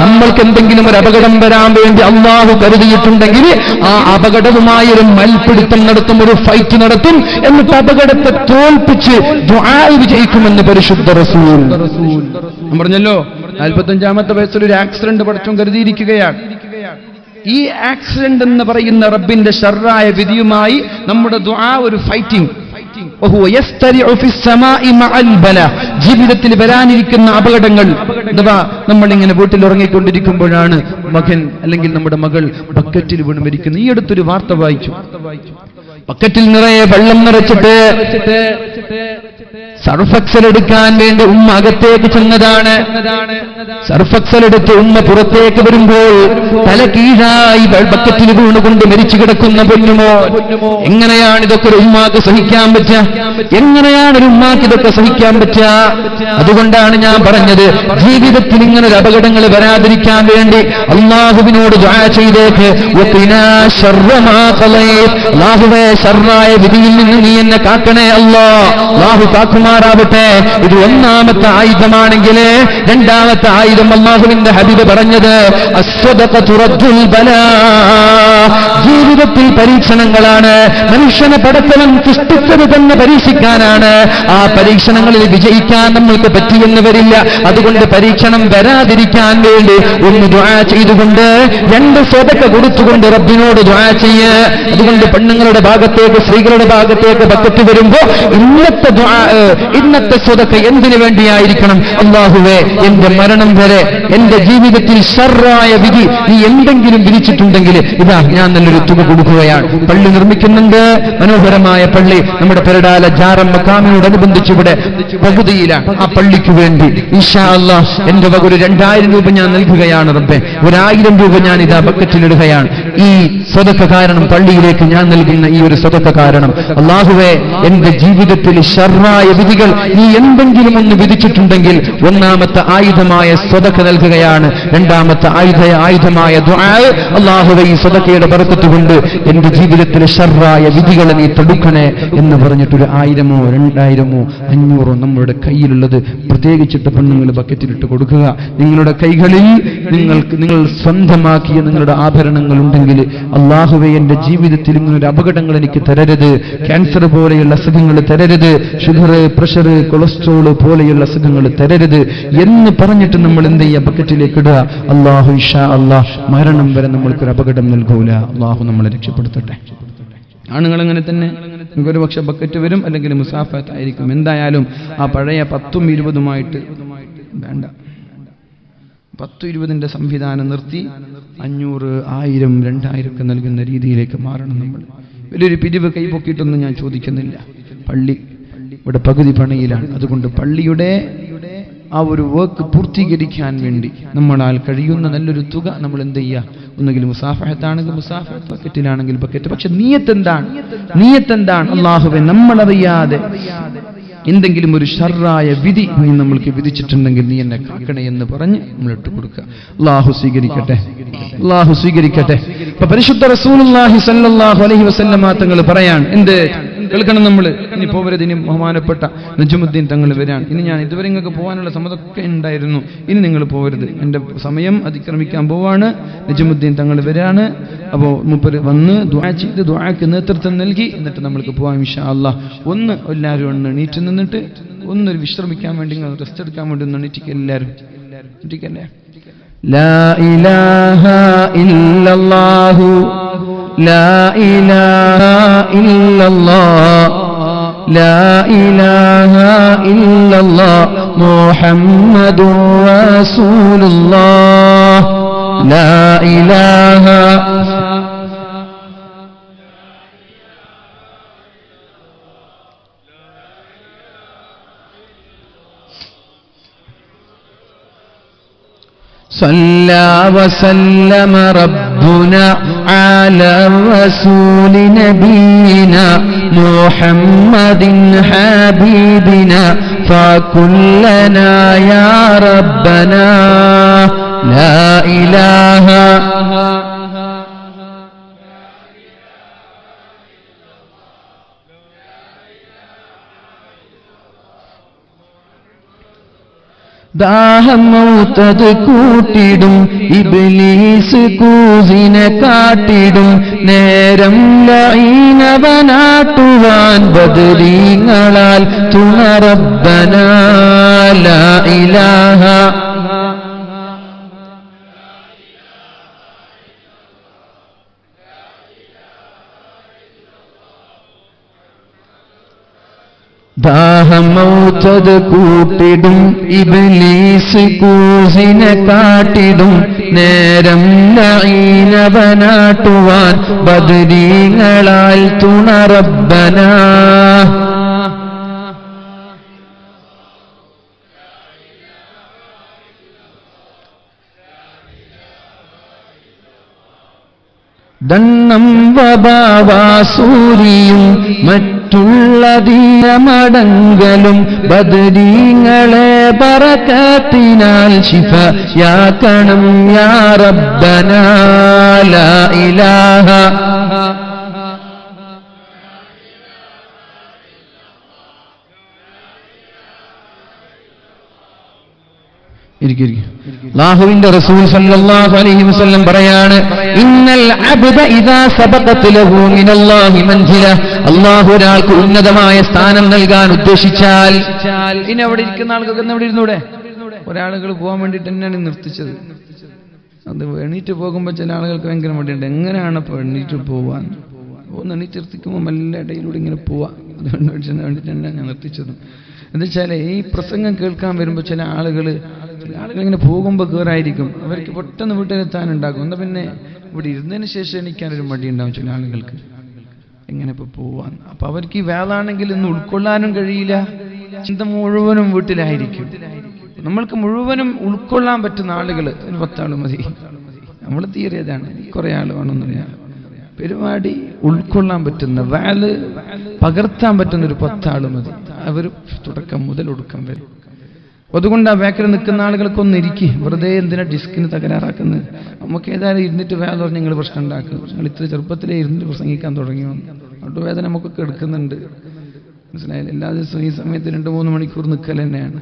നമ്മൾക്ക് എന്തെങ്കിലും ഒരു അപകടം വരാൻ വേണ്ടി അല്ലാഹു കരുതിയിട്ടുണ്ടെങ്കിൽ ആ അപകടവുമായി ഒരു മൽപിടുത്തം നടത്തും, ഒരു ഫൈറ്റ് നടത്തും. എന്നിട്ട് അപകടത്തെ തോൽപ്പിച്ച് ദുആ വിജയിക്കുമെന്ന് പരിശുദ്ധ റസൂൽ പറഞ്ഞല്ലോ. 45-ാമത്തെ വയസ്സിൽ ഒരു ആക്സിഡന്റ് പടച്ചോൻ കരുതിയിരിക്കുകയാണ്. ഈ ആക്സിഡന്റ് എന്ന് പറയുന്ന റബ്ബിന്റെ ശർറായ വിധിയുമായി നമ്മുടെ ദുആ ഒരു ഫൈറ്റിംഗ്. ജീവിതത്തിൽ വരാനിരിക്കുന്ന അപകടങ്ങൾ. അഥവാ നമ്മളിങ്ങനെ വീട്ടിൽ ഉറങ്ങിക്കൊണ്ടിരിക്കുമ്പോഴാണ് മകൻ അല്ലെങ്കിൽ നമ്മുടെ മകൾ ബക്കറ്റിൽ വീണ് മരിക്കുന്നത്. ഈ അടുത്തൊരു വാർത്ത വായിച്ചു. ബക്കറ്റിൽ നിറയെ വെള്ളം നിറച്ചിട്ട് സർഫക്സൽ എടുക്കാൻ വേണ്ടി ഉമ്മ അകത്തേക്ക് ചെന്നതാണ്. സർഫക്സൽ എടുത്ത് ഉമ്മ പുറത്തേക്ക് വരുമ്പോൾ തല കീഴായി ബക്കറ്റിൽ വീണുകൊണ്ട് മരിച്ചു കിടക്കുന്ന പൊന്നുമോ. എങ്ങനെയാണ് ഇതൊക്കെ ഒരു ഉമ്മാക്ക് സഹിക്കാൻ പറ്റുക? എങ്ങനെയാണ് ഒരു ഉമ്മാക്ക് ഇതൊക്കെ സഹിക്കാൻ പറ്റുക? അതുകൊണ്ടാണ് ഞാൻ പറഞ്ഞത്, ജീവിതത്തിൽ ഇങ്ങനെ ഒരു അപകടങ്ങൾ വരാതിരിക്കാൻ വേണ്ടി അല്ലാഹുവിനോട് ദുആ ചെയ്തേക്ക്. അല്ലാഹുവേ, ശർറായ വിധിയിൽ നിന്ന് നീ എന്നെ കാക്കണേ അല്ലാഹ്. അല്ലാഹു കാക്കുമാറാവട്ടെ. ഇത് ഒന്നാമത്തെ ആയുധമാണെങ്കിൽ രണ്ടാമത്തെ ആയുധം അല്ലാഹുവിന്റെ ഹബീബ് പറഞ്ഞത് അസ്സദഖതു റദ്ദുൽ ബലാ. ജീവിതത്തിൽ പരീക്ഷണങ്ങളാണ്. മനുഷ്യനെ പടച്ചവൻ സൃഷ്ടിച്ചത് തന്നെ പരീക്ഷിക്കാനാണ്. ആ പരീക്ഷണങ്ങളിൽ വിജയിക്കാൻ നമ്മൾക്ക് പറ്റിയെന്ന് വരില്ല. അതുകൊണ്ട് പരീക്ഷണം വരാതിരിക്കാൻ വേണ്ടി ഒന്ന് ദുആ ചെയ്തുകൊണ്ട്, രണ്ട് സ്വതക്ക കൊടുത്തുകൊണ്ട് റബ്ബിനോട് ദുആ ചെയ്യ്. അതുകൊണ്ട് പെണ്ണുങ്ങളുടെ ഭാഗത്തേക്ക്, സ്ത്രീകളുടെ ഭാഗത്തേക്ക് ബക്കറ്റ് വരുമ്പോ ഇന്നത്തെ ദുആ, ഇന്നത്തെ സ്വതക്ക എന്തിനു വേണ്ടിയായിരിക്കണം? അല്ലാഹുവേ, എന്റെ മരണം വരെ എന്റെ ജീവിതത്തിൽ ശർറായ വിധി നീ എന്തെങ്കിലും വിധിച്ചിട്ടുണ്ടെങ്കിൽ ഇതാ ഞാൻ നല്ലൊരു തുക കൊടുക്കുകയാണ്. പള്ളി നിർമ്മിക്കുന്നുണ്ട്, മനോഹരമായ പള്ളി. നമ്മുടെ പെരടാല ജാറം മക്കാമിനോടനുബന്ധിച്ച് ഇവിടെ പകുതിയിലാണ്. ആ പള്ളിക്ക് വേണ്ടി ഇൻഷാ അല്ലാഹ് എന്റെ വക ഒരു 2000 രൂപ ഞാൻ നൽകുകയാണ് റബ്ബേ. 1000 രൂപ ഞാൻ ഇതാ ബക്കറ്റിലിടുകയാണ്. ഈ സ്വതക്ക കാരണം, പള്ളിയിലേക്ക് ഞാൻ നൽകുന്ന ഈ ഒരു സ്വതക്ക കാരണം അല്ലാഹുവേ, എന്റെ ജീവിതത്തിൽ ശർറായ വിധികൾ നീ എന്തെങ്കിലും ഒന്ന് വിധിച്ചിട്ടുണ്ടെങ്കിൽ ഒന്നാമത്തെ ആയുധമായ സ്വതക്ക നൽകുകയാണ്. രണ്ടാമത്തെ ആയുധമായ ദുആ. അല്ലാഹുവേ, ഈ സ്വതക്കയുടെ ബർക്കത്ത് കൊണ്ട് എന്റെ ജീവിതത്തിലെ ശർറായ വിധികളെ നീ തടുക്കണേ എന്ന് പറഞ്ഞിട്ട് ഒരു 1000-ഓ 2000-ഓ 500-ഓ നമ്മളുടെ കയ്യിലുള്ളത് പ്രത്യേകിച്ചിട്ട് പെണ്ണുങ്ങൾ ബക്കറ്റിലിട്ട് കൊടുക്കുക. നിങ്ങളുടെ കൈകളിൽ നിങ്ങൾ സ്വന്തമാക്കിയ നിങ്ങളുടെ ആഭരണങ്ങൾ ഉണ്ടെങ്കിൽ അല്ലാഹുവേ, എന്റെ ജീവിതത്തിൽ ഇങ്ങനൊരു അപകടങ്ങൾ എനിക്ക് തരരുത്. ക്യാൻസർ പോലെയുള്ള അസുഖങ്ങൾ തരരുത്. ഷുഗർ, പ്രഷർ, കൊളസ്ട്രോൾ പോലെയുള്ള അസുഖങ്ങൾ തരരുത് എന്ന് പറഞ്ഞിട്ട് നമ്മൾ എന്ത് ചെയ്യുക? ബക്കറ്റിലേക്ക് ഇടുക. അല്ലാഹു ഇൻഷാ അല്ലാഹ് മരണം വരെ നമ്മൾക്കൊരു അപകടം നൽകൂല. അല്ലാഹു നമ്മളെ രക്ഷപ്പെടുത്തട്ടെ. ആണുങ്ങൾ അങ്ങനെ തന്നെ. ഒരു പക്ഷെ ബക്കറ്റ് വരും, അല്ലെങ്കിൽ മുസാഫത്ത് ആയിരിക്കും. എന്തായാലും ആ പഴയ 10ഉം 20ഉമായിട്ട് വേണ്ട. 10-20ന്റെ സംവിധാനം നിർത്തി 500, 1000, 2000 ഒക്കെ നൽകുന്ന രീതിയിലേക്ക് മാറണം നമ്മൾ. വലിയൊരു പിരിവ് കൈപൊക്കിയിട്ടൊന്നും ഞാൻ ചോദിക്കുന്നില്ല. പള്ളി ഇവിടെ പകുതി പണിയിലാണ്. അതുകൊണ്ട് പള്ളിയുടെ ആ ഒരു വർക്ക് പൂർത്തീകരിക്കാൻ വേണ്ടി നമ്മളാൽ കഴിയുന്ന നല്ലൊരു തുക നമ്മൾ എന്ത് ചെയ്യുക? ഒന്നുകിൽ മുസാഫഹത്താണെങ്കിൽ മുസാഫഹത്ത്, ബക്കറ്റിലാണെങ്കിൽ ബക്കറ്റ്. പക്ഷെ നീയത്തെന്താണ്? അല്ലാഹുവേ, നമ്മളറിയാതെ എന്തെങ്കിലും ഒരു ശർറായ വിധി നീ നമ്മൾക്ക് വിധിച്ചിട്ടുണ്ടെങ്കിൽ നീ എന്നെ കാക്കണേ എന്ന് പറഞ്ഞ് നമ്മൾ ഇട്ട് കൊടുക്കുക. അല്ലാഹു സ്വീകരിക്കട്ടെ. അല്ലാഹു സ്വീകരിക്കട്ടെ. ഇപ്പൊ പരിശുദ്ധ റസൂലുള്ളാഹി സ്വല്ലല്ലാഹു അലൈഹി വസല്ലമ തങ്ങൾ പറയാൻ, എന്ത് കേൾക്കണം നമ്മൾ? ഇനി പോവരുത്. ഇനി ബഹുമാനപ്പെട്ട നജ്മുദ്ദീൻ തങ്ങൾ വരാൻ. ഇനി ഞാൻ ഇതുവരെ നിങ്ങൾക്ക് പോകാനുള്ള സമ്മതമൊക്കെ ഉണ്ടായിരുന്നു. ഇനി നിങ്ങൾ പോവരുത്. എൻ്റെ സമയം അതിക്രമിക്കാൻ പോവാണ്. നജ്മുദ്ദീൻ തങ്ങൾ വരാണ്. അപ്പോൾ മൂപ്പര് വന്ന് ദുആ ചെയ്ത് ദുആക്ക് നേതൃത്വം നൽകി എന്നിട്ട് നമ്മൾക്ക് പോവാം ഇൻഷാ അല്ലാഹ്. എല്ലാവരും ഒന്ന് എണീറ്റ് നിന്നിട്ട് ഒന്നൊരു വിശ്രമിക്കാൻ വേണ്ടി, റെസ്റ്റ് എടുക്കാൻ വേണ്ടി ഒന്ന് എണീറ്റിക്ക്. എല്ലാവരും എണീറ്റിക്കല്ലേ? ലാ ഇലാഹ ഇല്ലല്ലാഹു ലാ ഇലാഹ ഇല്ലല്ലാഹ് ലാ ഇലാഹ ഇല്ലല്ലാഹ് മുഹമ്മദുർ റസൂലുള്ളാഹ് ലാ ഇലാഹ صلى وسلم ربنا على الرسول نبينا محمد حبيبنا فكلنا يا ربنا لا إله ദാഹം മൗത്തത് കൂട്ടിടും ഇബ്ലീസ് കൂസിനെ കാട്ടിടും നേരം ലഈനവനാട്ടുവാൻ ബദരീങ്ങളാൽ തുണ റബ്ബനാ ലാ ഇലാഹ ദാഹമൗത്തത് കൂട്ടിടും ഇബ്ലീസ് കൂസിനെ കാട്ടിടും നേരം ലഈനവനാട്ടുവാൻ ബദരീങ്ങളാൽ തുണ റബ്ബനാ. ദണ്ണം വബാവാസൂരിയും മറ്റുള്ള ദീനമടങ്കലും ബദരീങ്ങളെ ബറകത്തിനാൽ ശിഫയാക്കണം യാ റബ്ബനാ ലാ ഇലാഹ. അല്ലാഹുവിന്റെ റസൂൽ സല്ലല്ലാഹു അലൈഹി വസല്ലം പറയാണ്, ഇന്നൽ അബ്ദ ഇദാ സബഖത് ലഹു മിനല്ലാഹി മൻസില. അല്ലാഹു ഒരാൾക്ക് ഉന്നതമായ സ്ഥാനം നൽകാൻ ഉദ്ദേശിച്ചാൽ, ഇനി അവിടെ ഇരിക്കുന്ന ആളുകൾക്ക് അവിടെ ഇരുന്നൂടെ? ഒരാളുകൾ പോകാൻ വേണ്ടിയിട്ട് തന്നെയാണ് നിർത്തിച്ചത്. അത് എണീറ്റ് പോകുമ്പോൾ ചില ആളുകൾക്ക് ഭയങ്കര മടിയുണ്ട്. എങ്ങനെയാണ് അപ്പോൾ എണീറ്റ് പോവാൻ? ഒന്ന് എണീറ്റ് നിർത്തിക്കുമ്പോൾ മെല്ലെ ഇടയിലൂടെ ഇങ്ങനെ പോവാം. അതുകൊണ്ട് വേണ്ടിയിട്ട് തന്നെയാണ് ഞാൻ നിർത്തിച്ചത്. എന്താ വെച്ചാൽ ഈ പ്രസംഗം കേൾക്കാൻ വരുമ്പോൾ ചില ആളുകൾ ഇങ്ങനെ പോകുമ്പോൾ കയറായിരിക്കും, അവർക്ക് പെട്ടെന്ന് വീട്ടിലെത്താനുണ്ടാകും. എന്നാൽ പിന്നെ ഇവിടെ ഇരുന്നതിന് ശേഷം എണീക്കാനൊരു മടിയുണ്ടാവും ചില ആളുകൾക്ക്. എങ്ങനെ ഇപ്പോൾ പോവാൻ? അപ്പം അവർക്ക് ഈ വേളാണെങ്കിൽ ഇന്ന് ഉൾക്കൊള്ളാനും കഴിയില്ല. ചിന്ത മുഴുവനും വീട്ടിലായിരിക്കും. നമ്മൾക്ക് മുഴുവനും ഉൾക്കൊള്ളാൻ പറ്റുന്ന ആളുകൾ ഒരു 10 ആൾ മതി. നമ്മൾ തീരെതാണ്, കുറേ ആൾ വേണമെന്നില്ല. പരിപാടി ഉൾക്കൊള്ളാൻ പറ്റുന്ന, വാല് പകർത്താൻ പറ്റുന്ന ഒരു 10 ആൾ മതി. അവർ തുടക്കം മുതൽ ഒടുക്കം വരും. അതുകൊണ്ട് ആ ബാക്കിൽ നിൽക്കുന്ന ആളുകൾക്കൊന്നും ഇരിക്കും. വെറുതെ എന്തിനാ ഡിസ്കിന് തകരാറാക്കുന്നത്? നമുക്ക് ഏതായാലും ഇരുന്നിട്ട് വേദന പറഞ്ഞ് നിങ്ങൾ പ്രശ്നം ഉണ്ടാക്കും. നിങ്ങൾ ഇത്ര ചെറുപ്പത്തിലേ ഇരുന്നിട്ട് പ്രസംഗിക്കാൻ തുടങ്ങിയോ? വേദന നമുക്കൊക്കെ എടുക്കുന്നുണ്ട്, മനസ്സിലായില്ല? എല്ലാ ദിവസവും ഈ സമയത്ത് 2-3 മണിക്കൂർ നിൽക്കൽ തന്നെയാണ്.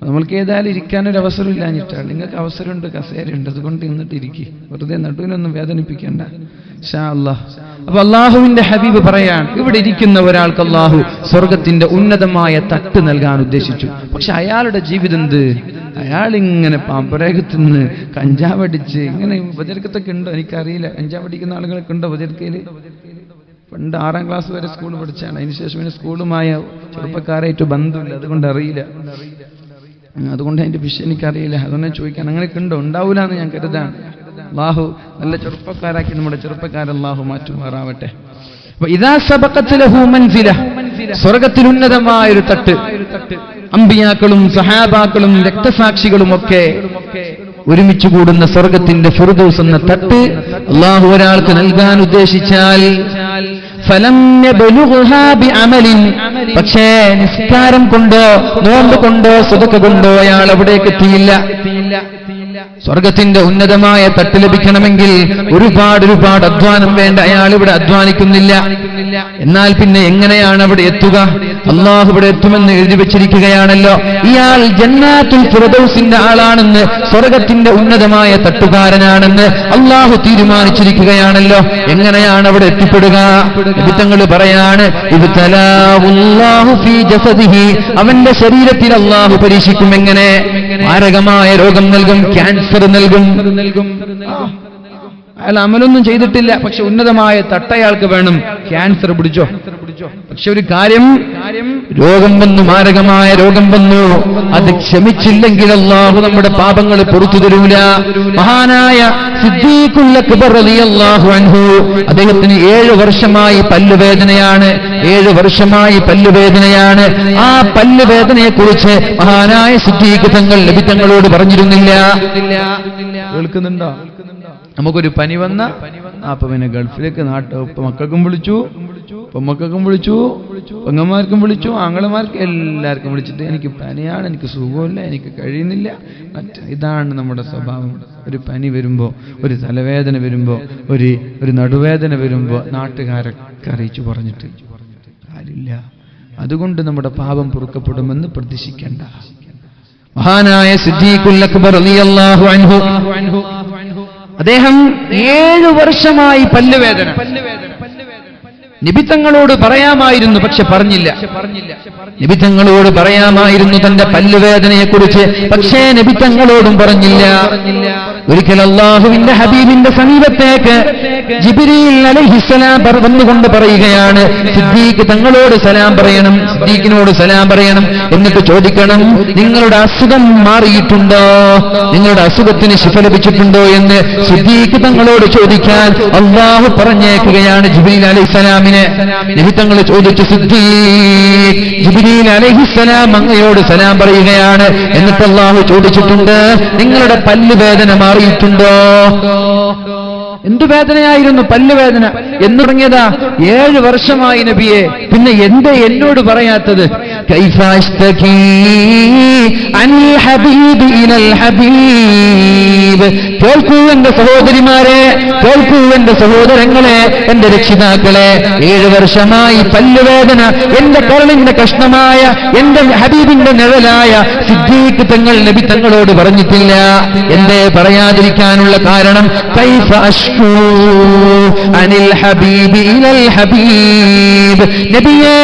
നമ്മൾക്ക് ഏതായാലും ഇരിക്കാനൊരു അവസരം ഇല്ലാഞ്ഞിട്ടാണ്. നിങ്ങൾക്ക് അവസരമുണ്ട്, കസേരയുണ്ട്, അതുകൊണ്ട് ഇന്നിട്ട് ഇരിക്കും. വെറുതെ നടുവിനൊന്നും വേദനിപ്പിക്കേണ്ട ഇൻഷാ അല്ലാഹ്. അപ്പൊ അള്ളാഹുവിന്റെ ഹബീബ് പറയാണ്, ഇവിടെ ഇരിക്കുന്ന ഒരാൾക്ക് അള്ളാഹു സ്വർഗത്തിന്റെ ഉന്നതമായ തട്ട് നൽകാൻ ഉദ്ദേശിച്ചു. പക്ഷെ അയാളുടെ ജീവിതം എന്ത്? അയാളിങ്ങനെ പാമ്പരേഖത്ത് നിന്ന് കഞ്ചാവടിച്ച് ഇങ്ങനെ. ഉപചരിക്കത്തൊക്കെ ഉണ്ടോ എനിക്കറിയില്ല. കഞ്ചാവടിക്കുന്ന ആളുകളൊക്കെ ഉണ്ടോ ഉപചരിക്കയില്? പണ്ട് 6ാം ക്ലാസ് വരെ സ്കൂൾ പഠിച്ചാണ്. അതിനുശേഷം പിന്നെ സ്കൂളുമായ ചെറുപ്പക്കാരായിട്ട് ബന്ധമില്ല, അതുകൊണ്ട് അറിയില്ല. അതുകൊണ്ട് അതിന്റെ വിഷയം എനിക്കറിയില്ല, അതുകൊണ്ട് ചോദിക്കാൻ. അങ്ങനെയൊക്കെ ഉണ്ടോ? ഉണ്ടാവൂല എന്ന് ഞാൻ കരുതാണ്. അല്ലാഹു നല്ല ചെറുപ്പക്കാരാക്കി നമ്മുടെ ചെറുപ്പക്കാരെ അല്ലാഹു മാറ്റുമാറാവട്ടെ. ഇദാ സബഖത് ലഹു മൻസില, സ്വർഗ്ഗത്തിൽ ഉന്നതമായൊരു തട്ട്. അമ്പിയാക്കളും സഹാബാക്കളും രക്തസാക്ഷികളും ഒക്കെ ഒരുമിച്ച് കൂടുന്ന സ്വർഗ്ഗത്തിന്റെ ഫിർദൗസ് എന്ന തട്ട് അല്ലാഹു ഒരാൾക്ക് നൽകാൻ ഉദ്ദേശിച്ചാൽ, ഫലം യബ്ലുഗ്ഹാ ബിഅമലിൻ, പക്ഷേ നിസ്കാരം കൊണ്ടോ നോമ്പ് കൊണ്ടോ സദഖ കൊണ്ടോ അയാൾ അവിടേക്ക് എത്തിയില്ല. സ്വർഗത്തിന്റെ ഉന്നതമായ തട്ട് ലഭിക്കണമെങ്കിൽ ഒരുപാട് അധ്വാനം വേണ്ട. അയാൾ ഇവിടെ അധ്വാനിക്കുന്നില്ല. എന്നാൽ പിന്നെ എങ്ങനെയാണ് അവിടെ എത്തുക? അള്ളാഹു ഇവിടെ എത്തുമെന്ന് എഴുതി വെച്ചിരിക്കുകയാണല്ലോ. ഇയാൾ ജന്നാത്തുൽ ഫിർദൗസിന്റെ ആളാണെന്ന്, സ്വർഗത്തിന്റെ ഉന്നതമായ തട്ടുകാരനാണെന്ന് അള്ളാഹു തീരുമാനിച്ചിരിക്കുകയാണല്ലോ. എങ്ങനെയാണ് അവിടെ എത്തിപ്പെടുക? തങ്ങൾ പറയാണ്, ഇബ്തലാഹു ഫീ ജസദിഹി, അവന്റെ ശരീരത്തിൽ അള്ളാഹു പരീക്ഷിക്കും. എങ്ങനെ? മാരകമായ രോഗം നൽകും, ക്യാൻസർ നൽകും. അയാൾ അമലൊന്നും ചെയ്തിട്ടില്ല, പക്ഷെ ഉന്നതമായ തട്ടയാൾക്ക് വേണം. ക്യാൻസർ പിടിച്ചോ? പക്ഷെ ഒരു കാര്യം, രോഗം വന്നു, മാരകമായ രോഗം വന്നു. അത് ക്ഷമിച്ചില്ലെങ്കിൽ അല്ലാഹു നമ്മുടെ പാപങ്ങൾ പുറത്തു തരൂല. മഹാനായ സിദ്ദീഖുൽ അക്ബർ റളിയല്ലാഹു അൻഹു, അദ്ദേഹത്തിന് 7 വർഷമായി പല്ലുവേദനയാണ്. 7 വർഷമായി പല്ലുവേദനയാണ്. ആ പല്ലുവേദനയെ കുറിച്ച് മഹാനായ സിദ്ദീഖ് തങ്ങൾ നബി തങ്ങളോട് പറഞ്ഞിരുന്നില്ല. കേൾക്കുന്നുണ്ടോ? നമുക്കൊരു പനി വന്ന അപ്പൊ പിന്നെ ഗൾഫിലേക്ക് മക്കൾക്കും വിളിച്ചു, പെമ്മക്കൾക്കും വിളിച്ചു, പെങ്ങന്മാർക്കും വിളിച്ചു, ആങ്ങളമാർക്കും എല്ലാവർക്കും വിളിച്ചിട്ട് എനിക്ക് പനിയാണ്, എനിക്ക് സുഖമില്ല, എനിക്ക് കഴിയുന്നില്ല. ഇതാണ് നമ്മുടെ സ്വഭാവം. ഒരു പനി വരുമ്പോ, ഒരു തലവേദന വരുമ്പോ, ഒരു നടുവേദന വരുമ്പോ നാട്ടുകാരൊക്കെ അറിയിച്ചു പറഞ്ഞിട്ട് കാര്യമില്ല. അതുകൊണ്ട് നമ്മുടെ പാപം പൊറുക്കപ്പെടുമെന്ന് പ്രതീക്ഷിക്കേണ്ട. മഹാനായ സിദ്ദീഖുൽ അക്ബർ റളിയല്ലാഹു അൻഹു, അദ്ദേഹം 7 വർഷമായി പല്ലുവേദന. നബി തങ്ങളോട് പറയാമായിരുന്നു, പക്ഷെ പറഞ്ഞില്ല. നബി തങ്ങളോട് പറയാമായിരുന്നു തന്റെ പല്ലുവേദനയെ കുറിച്ച്, പക്ഷേ നബി തങ്ങളോടും പറഞ്ഞില്ല. ഒരിക്കൽ അല്ലാഹുവിന്റെ ഹബീബിന്റെ സമീപത്തേക്ക് ജിബ്രീൽ അലൈഹിസ്സലാം വന്നുകൊണ്ട് പറയുകയാണ്, സിദ്ദീഖ് തങ്ങളോട് സലാം പറയണം, സിദ്ദീഖിനോട് സലാം പറയണം, എന്നിട്ട് ചോദിക്കണം, നിങ്ങളുടെ അസുഖം മാറിയിട്ടുണ്ടോ, നിങ്ങളുടെ അസുഖത്തിന് ശിഫ ലഭിച്ചിട്ടുണ്ടോ എന്ന് സിദ്ദീഖ് തങ്ങളോട് ചോദിക്കാൻ അല്ലാഹു പറഞ്ഞേക്കുകയാണ് ജിബ്രീൽ അലൈഹിസ്സലാമിനെ. നബി തങ്ങൾ ചോദിച്ചു, സിദ്ദീഖ്, ജിബ്രീൽ അലൈഹിസ്സലാം അങ്ങയോട് സലാം പറയുകയാണ്. എന്നിട്ട് അല്ലാഹു ചോദിച്ചിട്ടുണ്ട്, നിങ്ങളുടെ പല്ലുവേദന മാറിയിട്ടുണ്ടോ? എന്തു വേദനയായിരുന്നു? പല്ലുവേദന. എന്ന് തുടങ്ങിയതാ 7 വർഷമായി നബിയെ, പിന്നെ എന്തേ എന്നോട് പറയാത്തത്? കൈഫ അസ്തകീ അനിൽ ഹബീബ് ഇലൽ ഹബീബ്. കേൾക്കൂ എന്റെ സഹോദരിമാരെ, കേൾക്കൂ എന്റെ സഹോദരങ്ങളെ, എന്റെ രക്ഷിതാക്കളെ, 7 വർഷമായി പല്ലുവേദന എന്റെ കരളിന്റെ കഷ്ണമായ എന്റെ ഹബീബിന്റെ നിഴലായ സിദ്ദീഖ് തങ്ങൾ നബി തങ്ങളോട് പറഞ്ഞിട്ടില്ല. എന്തേ പറയാതിരിക്കാനുള്ള കാരണം? കൈഫ അഷ്കൂ അനിൽ ഹബീബ് ഇലൽ ഹബീബ്. നബിയേ,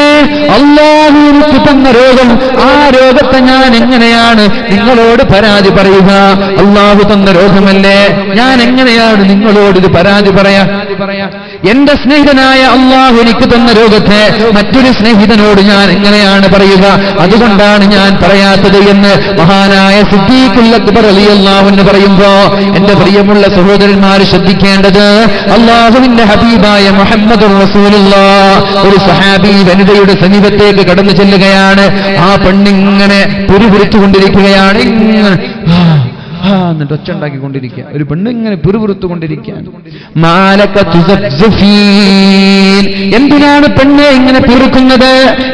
അല്ലാഹു എനിക്ക് തന്ന രോഗം, ആ രോഗത്തെ ഞാൻ എങ്ങനെയാണ് നിങ്ങളോട് പരാതി പറയുക? അല്ലാഹു തന്ന രോഗമല്ലേ, ഞാൻ എങ്ങനെയാണ് നിങ്ങളോട് ഇത് പരാതി പറയാ? എന്റെ സ്നേഹിതനായ അല്ലാഹു എനിക്ക് തന്ന രോഗത്തെ മറ്റൊരു സ്നേഹിതനോട് ഞാൻ എങ്ങനെയാണ് പറയുക? അതുകൊണ്ടാണ് ഞാൻ പറയാത്തത് എന്ന് മഹാനായ സിദ്ദീഖുൽ അക്ബർ റളിയല്ലാഹു അൻഹു പറയുമ്പോ, എന്റെ പ്രിയമുള്ള സഹോദരന്മാർ ശ്രദ്ധിക്കേണ്ടത്, അല്ലാഹുവിന്റെ ഹബീബായ മുഹമ്മദുർ റസൂലുള്ളാഹ് ഒരു സഹാബി വനിതയുടെ സമീപത്തേക്ക് കടന്നു ചെല്ലുകയാണ്. ആ പെണ്ണിങ്ങനെ പുരുപുരുത്തുകൊണ്ടിരിക്കുകയാണ്, ഇങ്ങനെ എന്നിട്ട് ഒച്ച ഉണ്ടാക്കിക്കൊണ്ടിരിക്കുക. ഒരു പെണ്ണ് ഇങ്ങനെ പിറുപിറുത്തുകൊണ്ടിരിക്കുകയാണ്. എന്തിനാണ് പെണ്ണെ ഇങ്ങനെ പിറുക്കുന്നത്?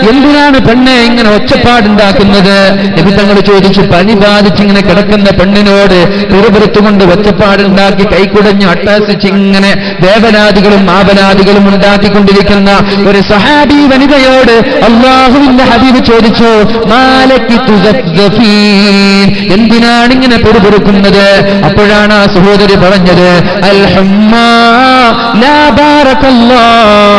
എന്തിനാണ് പെണ്ണെ ഇങ്ങനെ ഒച്ചപ്പാടുണ്ടാക്കുന്നത്? നബി തങ്ങൾ ചോദിച്ചു. പനി ബാധിച്ചിങ്ങനെ കിടക്കുന്ന പെണ്ണിനോട് പിറുപിറുത്തുകൊണ്ട് ഒച്ചപ്പാടുണ്ടാക്കി കൈക്കുടഞ്ഞ് അട്ടഹസിച്ച് ഇങ്ങനെ വേവലാദികളും ആവലാദികളും ഉണ്ടാക്കിക്കൊണ്ടിരിക്കുന്ന ഒരു സഹാബി വനിതയോട് അല്ലാഹുവിന്റെ ഹബീബ് ചോദിച്ചു, മാലക്കി തുസഫ്സഫീൻ, എന്തിനാണ് ഇങ്ങനെ പിറുപിറുക്കുന്നത്? അപ്പോഴാണ് ആ സഹോദരി പറഞ്ഞത്, അൽഹമ്മാ ലാ ബാറകല്ലാഹ്,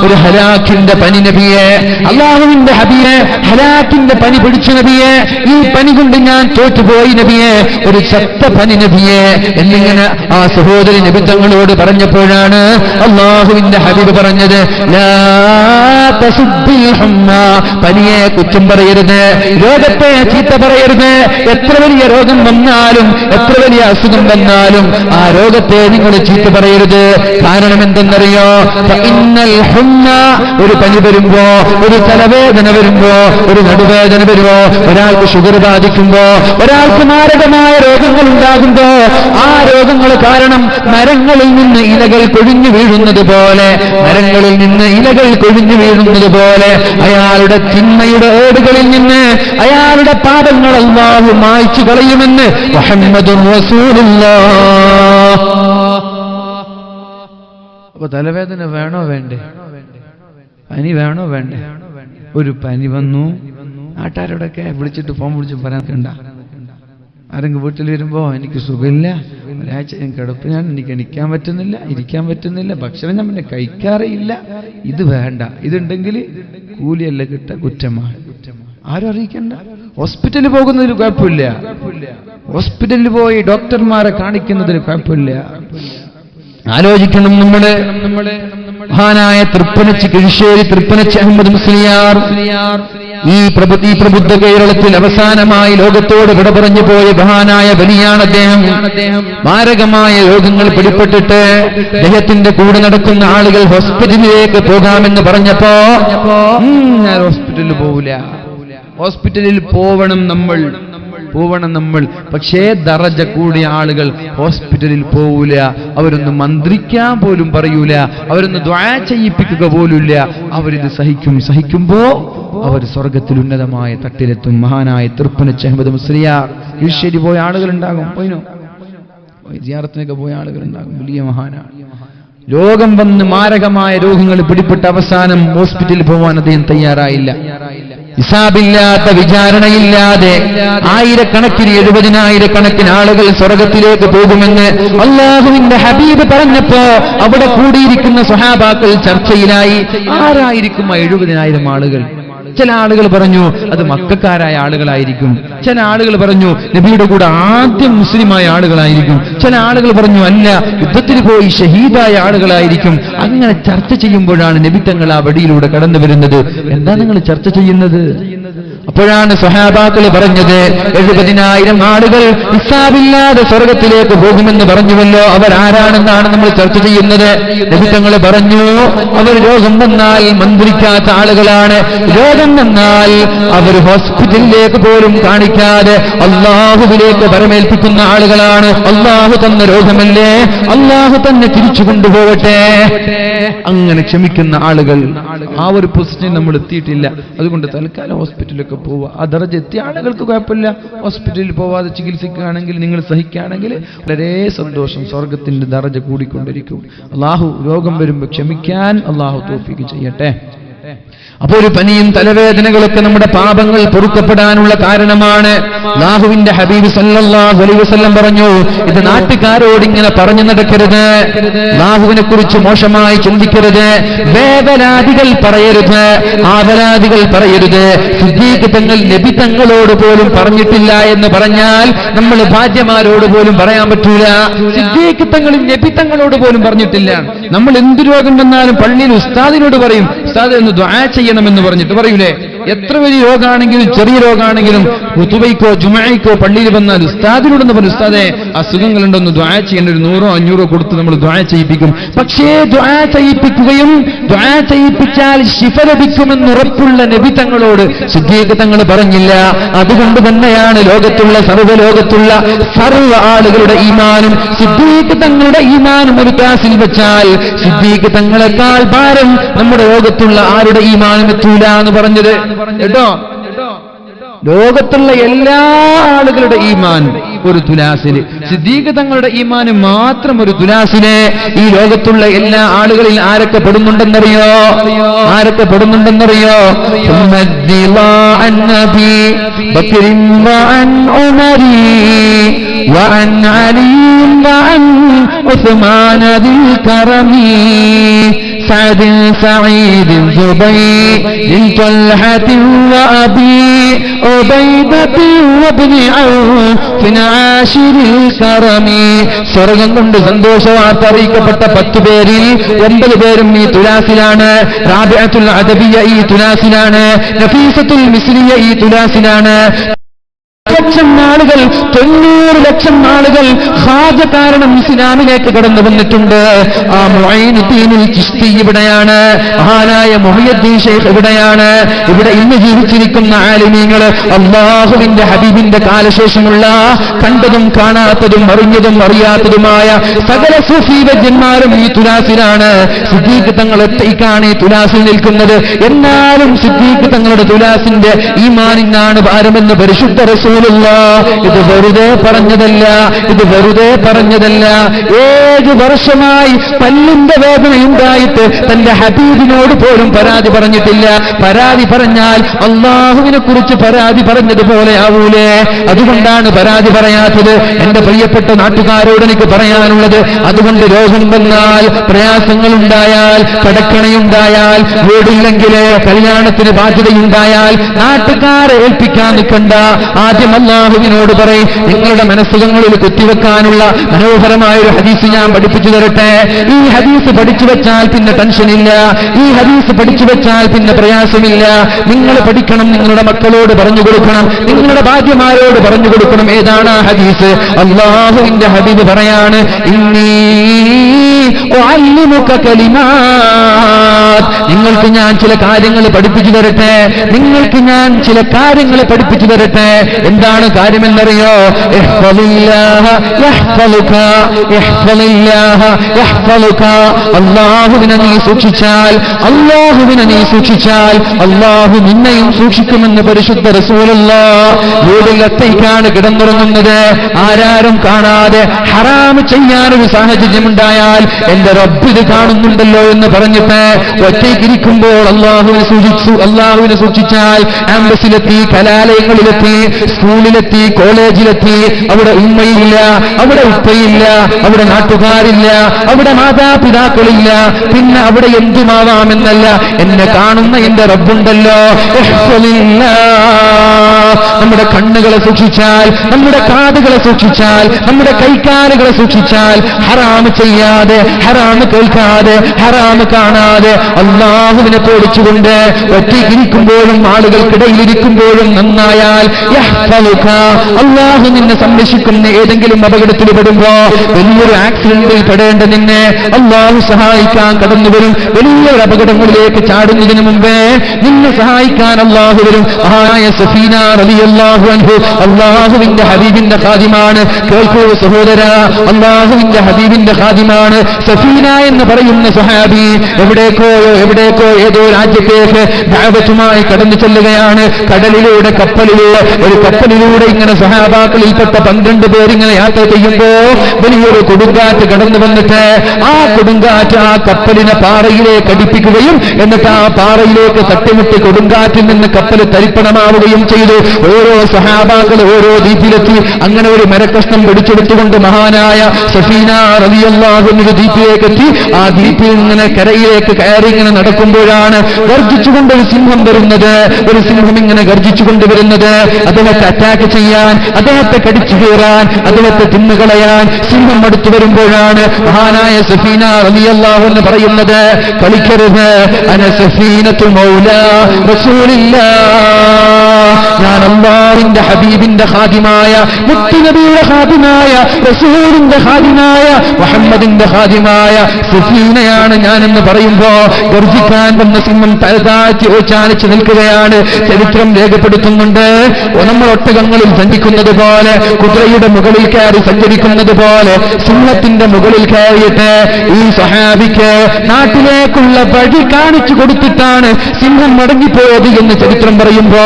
ഒരു ഹലാക്കിന്റെ പനി നബിയെ, അല്ലാഹുവിന്റെ ഹബീബേ, ഹലാക്കിന്റെ പനി പിടിച്ച നബിയെ, ഈ പനി കൊണ്ട് ഞാൻ തോറ്റുപോയി നബിയെ, ഒരു ചത്ത പനി നബിയെ എന്നിങ്ങനെ ആ സഹോദരി നബി തങ്ങളോട് പറഞ്ഞപ്പോഴാണ് അല്ലാഹുവിന്റെ ഹബീബ് പറഞ്ഞത്, ലാ തസുബ്ബിൽ ഹമ്മാ, പനിയെ കുറ്റം പറയരുത്, രോഗത്തെ ചീത്ത പറയരുത്. എത്ര വലിയ രോഗം വന്നാലും, എത്ര വലിയ അസുഖം വന്നാലും ആ രോഗത്തെ നിങ്ങൾ ചീത്ത പറയരുത്. കാരണം എന്തെന്നറിയോ? ഒരു പനി വരുമ്പോ, ഒരു തലവേദന വരുമ്പോ, ഒരു നടുവേദന വരുമ്പോ, ഒരാൾക്ക് ഷുഗർ ബാധിക്കുമ്പോ, ഒരാൾക്ക് മാരകമായ രോഗങ്ങൾ ഉണ്ടാകുമ്പോ, ആ രോഗങ്ങൾ കാരണം മരങ്ങളിൽ നിന്ന് ഇലകൾ കൊഴിഞ്ഞു വീഴുന്നത് പോലെ, മരങ്ങളിൽ നിന്ന് ഇലകൾ കൊഴിഞ്ഞു വീഴുന്നത് പോലെ അയാളുടെ തിന്മയുടെ ഏടുകളിൽ നിന്ന് അയാളുടെ പാപങ്ങൾ അല്ലാഹു മായ്ച്ചു കളയുമെന്ന് മുഹമ്മദുർ റസൂലുള്ളാഹ്. അപ്പൊ തലവേദന വേണോ വേണ്ടേ? പനി വേണോ വേണ്ടേ? ഒരു പനി വന്നു, നാട്ടുകാരോടൊക്കെ വിളിച്ചിട്ട് ഫോൺ വിളിച്ച് പറയാൻ നിൽക്കണ്ട. ആരെങ്കിലും വീട്ടിൽ വരുമ്പോ എനിക്ക് സുഖമില്ല, ഒരാഴ്ച ഞാൻ കിടപ്പിനാണ്, എനിക്ക് എണിക്കാൻ പറ്റുന്നില്ല, ഇരിക്കാൻ പറ്റുന്നില്ല, ഭക്ഷണം ഞാൻ പിന്നെ കഴിക്കാറില്ല, ഇത് വേണ്ട. ഇതുണ്ടെങ്കിൽ കൂലിയല്ല കിട്ട, കുറ്റമാണ്. ആരും അറിയിക്കണ്ട. ഹോസ്പിറ്റലിൽ പോകുന്നതിന് കുഴപ്പമില്ല, ഹോസ്പിറ്റലിൽ പോയി ഡോക്ടർമാരെ കാണിക്കുന്നതിന് കുഴപ്പമില്ല. ആലോചിക്കണം. നമ്മള് മഹാനായ തൃപ്പനച്ച് കിഴിശ്ശേരി തൃപ്പനച്ച് അഹമ്മദ് മുസ്ലിയാർ ഈ പ്രബുദ്ധ കേരളത്തിൽ അവസാനമായി ലോകത്തോട് വിട പറഞ്ഞു പോയ മഹാനായ വലിയാണ് അദ്ദേഹം. മാരകമായ രോഗങ്ങൾ പിടിപെട്ടിട്ട് അദ്ദേഹത്തിന്റെ കൂടെ നടക്കുന്ന ആളുകൾ ഹോസ്പിറ്റലിലേക്ക് പോകാമെന്ന് പറഞ്ഞപ്പോ ഞാൻ ഹോസ്പിറ്റലിൽ പോവില്ല, ഹോസ്പിറ്റലിൽ പോവണം നമ്മൾ. പക്ഷേ ദറജ കൂടിയ ആളുകൾ ഹോസ്പിറ്റലിൽ പോവൂല, അവരൊന്ന് മന്ത്രിക്കാൻ പോലും പറയൂല, അവരൊന്ന് ദുആ ചെയ്യിപ്പിക്കുക പോലുമില്ല. അവരിത് സഹിക്കുമ്പോ അവർ സ്വർഗത്തിൽ ഉന്നതമായ തട്ടിലെത്തും. മഹാനായ തൃപ്പനച്ച് അഹമ്മദ് മുസ്ലിയാർ ഈശ്വരി പോയ ആളുകളുണ്ടാകും, പോയിനോ സിയാറത്തിനൊക്കെ പോയ ആളുകളുണ്ടാകും. വലിയ മഹാനാണ്. രോഗം വന്ന് മാരകമായ രോഗങ്ങൾ പിടിപെട്ട അവസാനം ഹോസ്പിറ്റലിൽ പോവാൻ അദ്ദേഹം തയ്യാറായില്ല. ഹിസാബില്ലാത്ത വിചാരണയില്ലാതെ ആയിരക്കണക്കിന് 70,000 ആളുകൾ സ്വർഗത്തിലേക്ക് പോകുമെന്ന് അല്ലാഹുവിന്റെ ഹബീബ് പറഞ്ഞപ്പോ അവിടെ കൂടിയിരിക്കുന്ന സ്വഹാബാക്കൾ ചർച്ചയിലായി. ആരായിരിക്കും ആ 70,000 ആളുകൾ? ചില ആളുകൾ പറഞ്ഞു അത് മക്കക്കാരായ ആളുകളായിരിക്കും, ചില ആളുകൾ പറഞ്ഞു നബിയുടെ കൂടെ ആദ്യം മുസ്ലിമായ ആളുകളായിരിക്കും, ചില ആളുകൾ പറഞ്ഞു അല്ല യുദ്ധത്തിൽ പോയി ഷഹീദായ ആളുകളായിരിക്കും. അങ്ങനെ ചർച്ച ചെയ്യുമ്പോഴാണ് നബി തങ്ങൾ ആ വടിയിലൂടെ കടന്നു വരുന്നത്. എന്താ നിങ്ങൾ ചർച്ച ചെയ്യുന്നത്? അപ്പോഴാണ് സ്വഹാബാക്കൾ പറഞ്ഞത് 70,000 ആളുകൾ ഹിസാബില്ലാതെ സ്വർഗത്തിലേക്ക് പോകുമെന്ന് പറഞ്ഞുവല്ലോ, അവരാരാണെന്നാണ് നമ്മൾ ചർച്ച ചെയ്യുന്നത്. നബി തങ്ങൾ പറഞ്ഞു അവർ രോഗം വന്നാൽ മന്ത്രിക്കാത്ത ആളുകളാണ്, രോഗം വന്നാൽ അവർ ഹോസ്പിറ്റലിലേക്ക് പോലും കാണിക്കാതെ അള്ളാഹുവിലേക്ക് വരമേൽപ്പിക്കുന്ന ആളുകളാണ്. അള്ളാഹു തന്ന രോഗമല്ലേ, അള്ളാഹു തന്നെ തിരിച്ചു കൊണ്ടുപോകട്ടെ, അങ്ങനെ ക്ഷമിക്കുന്ന ആളുകൾ. ആ ഒരു പൊസിഷൻ നമ്മൾ എത്തിയിട്ടില്ല. അതുകൊണ്ട് തൽക്കാലം ഹോസ്പിറ്റലിലൊക്കെ പോവുക. ആ ദർജ എത്തിയ ആളുകൾക്ക് കുഴപ്പമില്ല, ഹോസ്പിറ്റലിൽ പോവാതെ ചികിത്സിക്കുകയാണെങ്കിൽ നിങ്ങൾ സഹിക്കുകയാണെങ്കിൽ വളരെ സന്തോഷം, സ്വർഗത്തിന്റെ ദർജ കൂടിക്കൊണ്ടിരിക്കും. അള്ളാഹു രോഗം വരുമ്പോൾ ക്ഷമിക്കാൻ അള്ളാഹു തൗഫീഖ് ചെയ്യട്ടെ. അപ്പൊ ഒരു പനിയും തലവേദനകളൊക്കെ നമ്മുടെ പാപങ്ങൾ പൊറുക്കപ്പെടാനുള്ള കാരണമാണ്. അല്ലാഹുവിന്റെ ഹബീബ് സല്ലല്ലാഹു അലൈഹി വസല്ലം പറഞ്ഞു, ഇത് നാട്ടുകാരോട് ഇങ്ങനെ പറഞ്ഞു നടക്കരുത്, അല്ലാഹുവിനെ കുറിച്ച് മോശമായി ചിന്തിക്കരുത്, വേവലാദികൾ പറയരുത്, ആവലാദികൾ പറയരുത്. സിദ്ദീഖ് തങ്ങൾ നബി തങ്ങളോട് പോലും പറഞ്ഞിട്ടില്ല എന്ന് പറഞ്ഞാൽ നമ്മൾ ഭാര്യമാരോട് പോലും പറയാൻ പറ്റൂല. സിദ്ദീഖ് തങ്ങൾ നബി തങ്ങളോട് പോലും പറഞ്ഞിട്ടില്ല. നമ്മൾ എന്ത് രോഗം വന്നാലും പള്ളിയിൽ ഉസ്താദിനോട് പറയും, ഉസ്താദ് എന്ന് ദുആ ചെയ്യണമെന്ന് പറഞ്ഞിട്ട് പറയൂലേ. എത്ര വലിയ രോഗമാണെങ്കിലും ചെറിയ രോഗമാണെങ്കിലും ഖുതുബയ്ക്കോ ജുമുഅയ്ക്കോ പള്ളിയിൽ വന്നാൽ ഉസ്താദിനോടൊന്ന് പറഞ്ഞു, ഉസ്താദെ അസുഖങ്ങളുണ്ടൊന്ന് ദുആ ചെയ്യേണ്ട, ഒരു 100 500 കൊടുത്ത് നമ്മൾ ദുആ ചെയ്യിപ്പിക്കും. പക്ഷേ ദുആ ചെയ്യിപ്പിക്കുകയും ദുആ ചെയ്യിപ്പിച്ചാൽ ശിഫ ലഭിക്കുമെന്ന് ഉറപ്പുള്ള നബി തങ്ങളോട് സിദ്ദീഖ് തങ്ങൾ പറഞ്ഞില്ല. അതുകൊണ്ട് തന്നെയാണ് ലോകത്തുള്ള സർവ്വ ആളുകളുടെ ഈമാനും സിദ്ദീഖ് തങ്ങളുടെ ഈമാനും ഒരു ക്ലാസിൽ വെച്ചാൽ സിദ്ദീഖ് തങ്ങളെക്കാൾ ഭാരം നമ്മുടെ ലോകത്തുള്ള ആരുടെ ഈമാനും എത്തൂല എന്ന് പറഞ്ഞത് കേട്ടോ. ലോകത്തുള്ള എല്ലാ ആളുകളുടെ ഈമാൻ ഒരു തുലാസില്, സിദ്ദീഖ് തങ്ങളുടെ ഈമാന് മാത്രം ഒരു തുലാസില്. ഈ ലോകത്തുള്ള എല്ലാ ആളുകളിൽ ആരൊക്കെ പെടുന്നുണ്ടെന്നറിയോ? وعن علي وعن عثمان ذي الكرم سعد سعيد زبير طلحة وأبي عبيدة وابن عوف عاشر الكرم. സ്വർഗം കൊണ്ട് സന്തോഷവാർത്ത അറിയിക്കപ്പെട്ട 10 പേരിൽ 9 പേരും ഈ തുലാസിലാണ്. റാബിഅത്തുൽ അദബിയ ഈ തുലാസിലാണ്. നഫീസത്തുൽ മിസ്രിയ ഈ തുലാസിലാണ്. 90 ലക്ഷം ആളുകൾ ഹാജ കാരണം ഇസ്ലാമിലേക്ക് കടന്നു വന്നിട്ടുണ്ട്. ആ മുഈനുദ്ദീനുൽ ചിശ്തി ഇവിടെയാണ്, മഹാനായ മുഹയ്യദ്ദീൻ ശൈഖ് ഇവിടെയാണ്. ഇവിടെ ഇന്ന് ജീവിച്ചിരിക്കുന്ന ആലിമീങ്ങൾ, അല്ലാഹുവിന്റെ ഹബീബിന്റെ കാലശേഷമുള്ള കണ്ടതും കാണാത്തതും അറിഞ്ഞതും അറിയാത്തതുമായ സകല സൂഫി വര്യന്മാരും ഈ തുലാസിലാണ്. സിദ്ദീഖ് തങ്ങൾ ഒറ്റയ്ക്കാണ് ഈ തുലാസിൽ നിൽക്കുന്നത്. എന്നാലും സിദ്ദീഖ് തങ്ങളുടെ തുലാസിന്റെ ഈമാനിനാണ് ഭാരമെന്ന് പരിശുദ്ധ റസൂൽ. ഇത് വെറുതെ പറഞ്ഞതല്ല. 7 വർഷമായി പല്ലിന്റെ വേദനയുണ്ടായിട്ട് തന്റെ ഹബീബിനോട് പോലും പരാതി പറഞ്ഞിട്ടില്ല. പരാതി പറഞ്ഞാൽ അള്ളാഹുവിനെ കുറിച്ച് പരാതി പറഞ്ഞതുപോലെ ആവൂലേ? അതുകൊണ്ടാണ് പരാതി പറയാത്തത്. എന്റെ പ്രിയപ്പെട്ട നാട്ടുകാരോട് എനിക്ക് പറയാനുള്ളത്, അതുകൊണ്ട് രോഗം വന്നാൽ, പ്രയാസങ്ങളുണ്ടായാൽ, കടക്കണയുണ്ടായാൽ, വീടില്ലെങ്കിൽ കല്യാണത്തിന് ബാധ്യതയുണ്ടായാൽ നാട്ടുകാരെ ഏൽപ്പിക്കാൻ നിൽക്കണ്ട. ആദ്യം അല്ലാഹുവിനോട് പറയും. നിങ്ങളുടെ മനസ്സുകളിൽ കുത്തിവെക്കാനുള്ള മനോഹരമായ ഒരു ഹദീസ് ഞാൻ പഠിപ്പിച്ചു തരട്ടെ. ഈ ഹദീസ് പഠിച്ചു വെച്ചാൽ പിന്നെ ടെൻഷനില്ല, ഈ ഹദീസ് പഠിച്ചു വെച്ചാൽ പിന്നെ പ്രയാസമില്ല. നിങ്ങൾ പഠിക്കണം, നിങ്ങളുടെ മക്കളോട് പറഞ്ഞു കൊടുക്കണം, നിങ്ങളുടെ ഭാര്യമാരോട് പറഞ്ഞു കൊടുക്കണം. ഏതാണ് ആ ഹദീസ്? അല്ലാഹുവിന്റെ ഹബീബ് പറയാണ്, ഇന്നീ ഉഅല്ലിമുക കലിമാത്, നിങ്ങൾക്ക് ഞാൻ ചില കാര്യങ്ങൾ പഠിപ്പിച്ചു തരട്ടെ, എന്താണ് കാര്യമെന്നറിയോ? അല്ലാഹുവിനെ നീ സൂക്ഷിച്ചാൽ അല്ലാഹു നിന്നെയും സൂക്ഷിക്കുമെന്ന് പരിശുദ്ധ റസൂലുള്ളാഹ്. വീടിൽ ഒറ്റയ്ക്കാണ് കിടന്നുറങ്ങുന്നത്, ആരാരും കാണാതെ ഹറാം ചെയ്യാനൊരു സാഹചര്യമുണ്ടായാൽ എന്റെ റബ്ബ് ഇത് കാണുന്നുണ്ടല്ലോ എന്ന് പറഞ്ഞിട്ട് ഒറ്റയ്ക്കിരിക്കുമ്പോൾ അള്ളാഹുവിനെ സൂക്ഷിച്ചാൽ ആംബസിലെത്തി, കലാലയങ്ങളിലെത്തി, സ്കൂളിലെത്തി, കോളേജിലെത്തി, അവിടെ ഉമ്മയില്ല, അവിടെ ഉപ്പയില്ല, അവിടെ നാട്ടുകാരില്ല, അവിടെ മാതാപിതാക്കളില്ല, പിന്നെ അവിടെ എന്തുമാവാമെന്നല്ല, എന്നെ കാണുന്ന എന്റെ റബ്ബുണ്ടല്ലോ. നമ്മുടെ കണ്ണുകളെ സൂക്ഷിച്ചാൽ, നമ്മുടെ കാതുകളെ സൂക്ഷിച്ചാൽ, നമ്മുടെ കൈക്കാലുകളെ സൂക്ഷിച്ചാൽ, ഹറാമ് ചെയ്യാതെ, ഹറാമ് കേൾക്കാതെ, ഹറാമ് കാണാതെ അള്ളാഹുവിനെ പേടിച്ചുകൊണ്ട് ഒറ്റയ്ക്കിരിക്കുമ്പോഴും ആളുകൾക്കിടയിലിരിക്കുമ്പോഴും നന്നായാൽ അള്ളാഹു നിന്നെ സംരക്ഷിക്കുന്ന. ഏതെങ്കിലും അപകടത്തിൽ പെടുമ്പോ, വലിയൊരു ആക്സിഡന്റിൽ പെടേണ്ട നിന്നെ അള്ളാഹു സഹായിക്കാൻ കടന്നു വരും. വലിയൊരു അപകടങ്ങളിലേക്ക് ചാടുന്നതിന് മുമ്പേ നിന്നെ സഹായിക്കാൻ അള്ളാഹു വരും. സഫീന റളിയല്ലാഹു അൻഹു അള്ളാഹുവിന്റെ ഹബീബിന്റെ ഖാദിമാണ്. കേൾക്കൂ സഹോദര, അള്ളാഹുവിന്റെ ഹബീബിന്റെ ഖാദിമാണ് സഫീന എന്ന് പറയുന്ന സ്വഹാബി. എവിടേക്കോ ഏതോ രാജ്യത്തേക്ക് ദഅവത്തുമായി കടന്നു ചെല്ലുകയാണ്. കടലിലൂടെ, കപ്പലിലൂടെ ഇങ്ങനെ സഹാബാക്കളിൽപ്പെട്ട 12 പേരിങ്ങനെ യാത്ര ചെയ്യുമ്പോ വലിയൊരു കൊടുങ്കാറ്റ് കടന്നു വന്നിട്ട് ആ കൊടുങ്കാറ്റ് ആ കപ്പലിനെ പാറയിലേക്ക് അടിപ്പിക്കുകയും എന്നിട്ട് ആ പാറയിലേക്ക് തട്ടിമുട്ടി കൊടുങ്കാറ്റിൽ നിന്ന് കപ്പൽ തരിപ്പണമാവുകയും ചെയ്തു. ഓരോ സഹാബാക്കൾ ഓരോ ദ്വീപിലെത്തി. അങ്ങനെ ഒരു മരക്കഷ്ണം പിടിച്ചെടുത്തുകൊണ്ട് മഹാനായ സഫീന റളിയല്ലാഹു അൻഹു ദ്വീപിലേക്ക് എത്തി. ആ ദ്വീപിൽ ഇങ്ങനെ കരയിലേക്ക് കയറി ഇങ്ങനെ നടക്കുമ്പോഴാണ് ഗർജിച്ചുകൊണ്ട് ഒരു സിംഹം വരുന്നത്. ഒരു സിംഹം ഇങ്ങനെ ഗർജിച്ചുകൊണ്ട് വരുന്നത് അദ്ദേഹത്തെ അറ്റാക്ക് ചെയ്യാൻ, അദ്ദേഹത്തെ കടിച്ചു കീറാൻ, അദ്ദേഹത്തെ തിന്നുകളയാൻ സിംഹം അടുത്തു വരുമ്പോഴാണ് മഹാനായ സഫീന റളിയല്ലാഹു അൻഹു പറയുന്നത്, കളിക്കരുത്, അന സഫീനത്തു മൗലാ റസൂലില്ലാഹ്, ഞാൻ അല്ലാഹുവിന്റെ ഹബീബിന്റെ ഖാദിമായ, മുത്തുനബിയുടെ ഖാദിമായ, റസൂലിന്റെ ഖാദിമായ, മുഹമ്മദിന്റെ ഖാദിമായ സഫീനയാണ് ഞാനെന്ന് പറയുമ്പോ ഗർജിക്കാൻ വന്ന സിംഹം തലതാഴ്ത്തി ഓച്ചാനിച്ച് നിൽക്കുകയാണ്. ചരിത്രം രേഖപ്പെടുത്തുന്നുണ്ട്, നമ്മൾ ഒട്ടകങ്ങളിൽ സഞ്ചരിക്കുന്നത് പോലെ, കുതിരയുടെ മുകളിൽ കയറി സഞ്ചരിക്കുന്നത് പോലെ സിംഹത്തിന്റെ മുകളിൽ കയറിയിട്ട് ഈ സഹാബിക്ക് നാട്ടിലേക്കുള്ള വഴി കാണിച്ചു കൊടുത്തിട്ടാണ് സിംഹം മടങ്ങിപ്പോയത് എന്ന് ചരിത്രം പറയുമ്പോ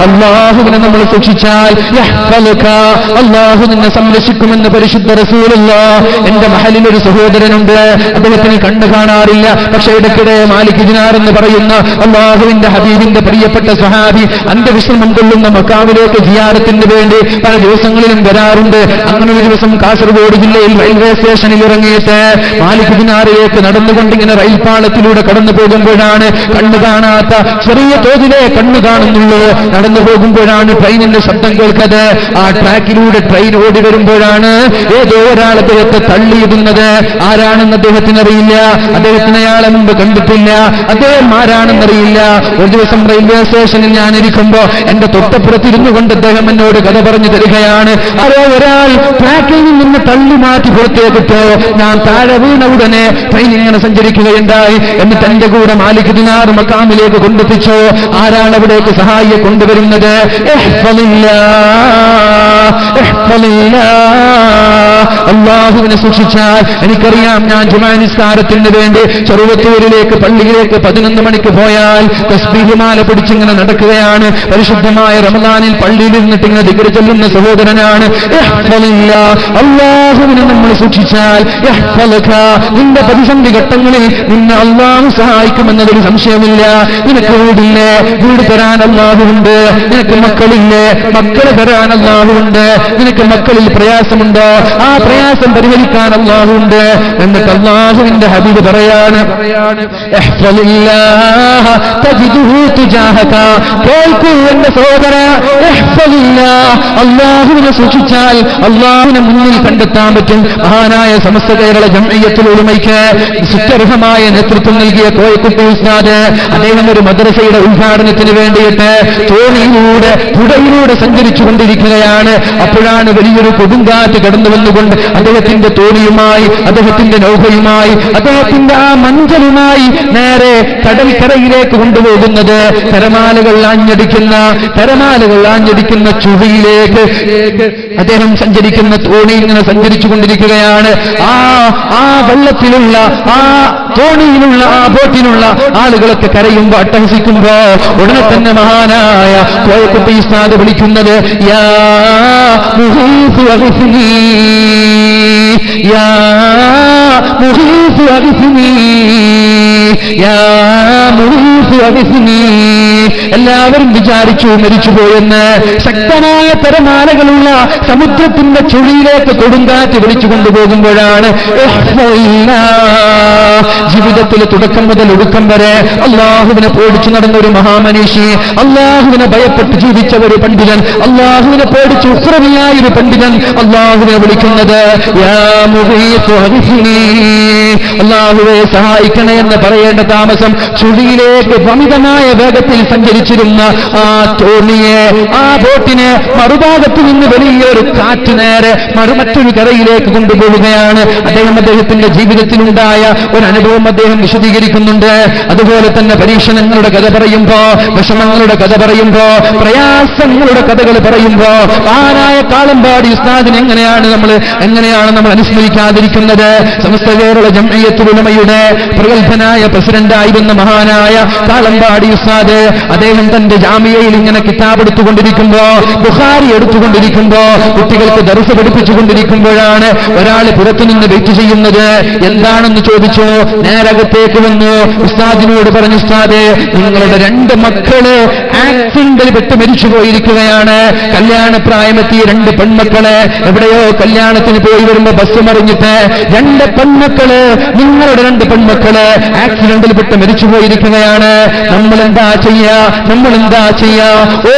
അള്ളാഹുവിനെ നമ്മൾ സൂക്ഷിച്ചാൽ അള്ളാഹു നിന്നെ സംരക്ഷിക്കുമെന്ന് പരിശുദ്ധ റസൂലുള്ളാഹ്. എന്റെ മഹലിൽ ഒരു സഹോദരനുണ്ട്, അദ്ദേഹത്തിന് കണ്ണു കാണാറില്ല. പക്ഷേ ഇടയ്ക്കിടെ മാലിക് ദിനാർ എന്ന് പറയുന്ന അള്ളാഹുവിന്റെ ഹബീബിന്റെ പ്രിയപ്പെട്ട സ്വഹാബി അന്ത്യവിശ്രമം കൊള്ളുന്ന മക്കാവിലേക്ക് സിയാറത്തിന് വേണ്ടി പല ദിവസങ്ങളിലും വരാറുണ്ട്. അങ്ങനെ ഒരു ദിവസം കാസർഗോഡ് ജില്ലയിൽ റെയിൽവേ സ്റ്റേഷനിൽ ഇറങ്ങിയിട്ട് മാലിക് ദിനാറിലേക്ക് നടന്നുകൊണ്ടിങ്ങനെ റെയിൽപാളത്തിലൂടെ കടന്നു പോകുമ്പോഴാണ് കണ്ണു കാണാത്ത, ചെറിയ തോതിലെ കണ്ണു കാണുന്നുള്ളൂ. നടന്നു പോകുമ്പോഴാണ് ട്രെയിനിന്റെ ശബ്ദം കേൾക്കത്. ആ ട്രാക്കിലൂടെ ട്രെയിൻ ഓടി വരുമ്പോഴാണ് ഏതോ ഒരാൾ അദ്ദേഹത്തെ തള്ളിയിടുന്നത്. ആരാണെന്ന് അദ്ദേഹത്തിനറിയില്ല, അദ്ദേഹത്തിന് അയാളെ മുമ്പ് കണ്ടിട്ടില്ല, അദ്ദേഹം ആരാണെന്നറിയില്ല. ഒരു ദിവസം റെയിൽവേ സ്റ്റേഷനിൽ ഞാനിരിക്കുമ്പോ എന്റെ തൊട്ടപ്പുറത്തിരുന്നു കൊണ്ട് അദ്ദേഹം എന്നോട് കഥ പറഞ്ഞു തരികയാണ്. ആരോ ഒരാൾ ട്രാക്കിൽ നിന്ന് തള്ളി മാറ്റി പുറത്തേക്കിട്ടോ. ഞാൻ താഴെ വീണ ഉടനെ ട്രെയിൻ ഇങ്ങനെ സഞ്ചരിക്കുകയുണ്ടായി. എന്നിട്ട് എന്റെ കൂടെ മാലിക് ദിനാർ മക്കാമിലേക്ക് കൊണ്ടെത്തിച്ചു. ആരാണ് അവിടേക്ക് സഹായിയെ കൊണ്ടുവരുന്നത്? അള്ളാഹുവിനെ സൂക്ഷിച്ചാൽ. എനിക്കറിയാം, ഞാൻ ജുമാ നിസ്കാരത്തിന് വേണ്ടി ചെറുവത്തൂരിലേക്ക് പള്ളിയിലേക്ക് 11 മണിക്ക് പോയാൽ തസ്ബീഹുമാല പിടിച്ചിങ്ങനെ നടക്കുകയാണ്. പരിശുദ്ധമായ റമദാനിൽ പള്ളിയിൽ ഇരുന്നിട്ട് ഇങ്ങനെ ദിക്ർ ചൊല്ലുന്ന സഹോദരനാണ്. അള്ളാഹുവിനെ നമ്മൾ സൂക്ഷിച്ചാൽ നിന്റെ പ്രതിസന്ധി ഘട്ടങ്ങളിൽ നിന്നെ അള്ളാഹു സഹായിക്കുമെന്നതൊരു സംശയമില്ല. നിനക്ക് വീടില്ലേ, വീട് തരാൻ അള്ളാഹുണ്ട്. നിനക്ക് മക്കളില്ലേ, മക്കളെ തരാൻ അള്ളാഹുണ്ട്. നിനക്ക് മക്കളിൽ പ്രയാസമുണ്ടോ, ആ പ്രയാസം പരിഹരിക്കാൻ അള്ളാഹുണ്ട്. എന്നിട്ട് അള്ളാഹുവിന്റെ ഹബീബ് പറയാണ്, കേൾക്കൂ എന്റെ സഹോദര, അള്ളാഹുവിനെ സൂക്ഷിച്ചാൽ അള്ളാഹുവിനെ മുന്നിൽ കണ്ടെത്താൻ പറ്റും. മഹാനായ സമസ്ത കേരള ജംഇയ്യത്തുൽ ഉലമയ്ക്ക് സുത്യർഹമായ നേതൃത്വം നൽകിയ കോയക്കുട്ടി ഉസ്താദ്, അദ്ദേഹം ഒരു മദ്രസയുടെ ഉദ്ഘാടനത്തിന് വേണ്ടിയിട്ട് തോണിയിലൂടെ പുഴയിലൂടെ സഞ്ചരിച്ചു കൊണ്ടിരിക്കുകയാണ്. അപ്പോഴാണ് വലിയൊരു കൊടുങ്കാറ്റ് കടന്നു വന്നുകൊണ്ട് അദ്ദേഹത്തിന്റെ തോണിയുമായി, അദ്ദേഹത്തിന്റെ നൗകയുമായി, അദ്ദേഹത്തിന്റെ ആ മഞ്ചലുമായി നേരെ കടൽക്കരയിലേക്ക് കൊണ്ടുപോകുന്നത്. തിരമാലകൾ ആഞ്ഞടിക്കുന്ന ചുഴിയിലേക്ക് അദ്ദേഹം സഞ്ചരിക്കുന്ന തോണി ഇങ്ങനെ സഞ്ചരിച്ചു കൊണ്ടിരിക്കുകയാണ്. ആ വെള്ളത്തിലുള്ള, ആ തോണിയിലുള്ള, ആ ബോട്ടിലുള്ള ആളുകളൊക്കെ കരയുമ്പോ അട്ടഹസിക്കുമ്പോ ഉടനെ തന്നെ മഹാനായ കോയക്കുട്ടി ഉസ്താദ് വിളിക്കുന്നത്, യാ മുഹീഫ് വഗ്ഫിനി, യാ മുഗീസ് അഗ്ഫിനി യാ മുഗീസ് അഗ്ഫിനി. എല്ലാവരും വിചാരിച്ചു മരിച്ചുപോയെന്ന്. ശക്തമായ തിരമാലകളുള്ള സമുദ്രത്തിന്റെ ചുഴിയിലേക്ക് കൊടുങ്കാറ്റ് വിളിച്ചു കൊണ്ടുപോകുമ്പോഴാണ് ജീവിതത്തിൽ തുടക്കം മുതൽ ഒടുക്കം വരെ അള്ളാഹുവിനെ പേടിച്ചു നടന്ന ഒരു മഹാമനീഷി, അള്ളാഹുവിനെ ഭയപ്പെട്ട് ജീവിച്ച ഒരു പണ്ഡിതൻ, അള്ളാഹുവിനെ പേടിച്ച് ഉസ്രവിയായ ഒരു പണ്ഡിതൻ അള്ളാഹുവിനെ വിളിക്കുന്നത് യാ മുഗീസ് അഗ്ഫിനി, അള്ളാഹുവെ സഹായിക്കണേ എന്ന് പറയേണ്ട താമസം ചുഴിയിലേക്ക് അമിതമായ വേഗത്തിൽ സഞ്ചരിച്ചിരുന്ന ആ തോണിയെ, ആ ബോട്ടിനെ മറുഭാഗത്ത് നിന്ന് വലിയൊരു കാറ്റ് നേരെ മറ്റൊരു കരയിലേക്ക് കൊണ്ടുപോവുകയാണ്. അദ്ദേഹത്തിന്റെ ജീവിതത്തിലുണ്ടായ ഒരു അനുഭവം അദ്ദേഹം വിശദീകരിക്കുന്നുണ്ട്. അതുപോലെ തന്നെ പരീക്ഷണങ്ങളുടെ കഥ പറയുമ്പോ, വിഷമങ്ങളുടെ കഥ പറയുമ്പോ, പ്രയാസങ്ങളുടെ കഥകൾ പറയുമ്പോ ആനായ കാളമ്പാടി ഉസ്താദിനെ എങ്ങനെയാണ് നമ്മൾ അനുസ്മരിക്കാതിരിക്കുന്നത്? സമസ്ത കേരള ജംഇയ്യത്തുൽ ഉലമയുടെ പ്രഗത്ഭനായ പ്രസിഡന്റായിരുന്ന മഹാനായ കാളമ്പാടി ഉസ്താദ്, അദ്ദേഹം തന്റെ ജാമിയയിൽ ഇങ്ങനെ കിതാബ് എടുത്തുകൊണ്ടിരിക്കുമ്പോ, ബുഖാരി എടുത്തുകൊണ്ടിരിക്കുമ്പോ, കുട്ടികൾക്ക് ദർസ് പഠിപ്പിച്ചുകൊണ്ടിരിക്കുമ്പോഴാണ് ഒരാൾ പുറത്തുനിന്ന് വെയിറ്റ് ചെയ്യുന്നത്. എന്താണെന്ന് ചോദിച്ചു. നേരകത്തേക്ക് വന്നു. ഉസ്താദിനോട് പറഞ്ഞു, ഉസ്താദേ, നിങ്ങളുടെ 2 മക്കള് ആക്സിഡന്റിൽ പെട്ട് മരിച്ചു പോയിരിക്കുകയാണ്. കല്യാണപ്രായമെത്തിയ 2 പെൺമക്കളെ എവിടെയോ കല്യാണത്തിന് പോയി വരുമ്പോ ബസ് മറിഞ്ഞിട്ട് 2 പെൺമക്കള്, നിങ്ങളുടെ 2 പെൺമക്കള് ആക്സിഡന്റിൽ പെട്ട് മരിച്ചു പോയിരിക്കുകയാണ്. നമ്മൾ എന്താ ചെയ്യാ? ഓ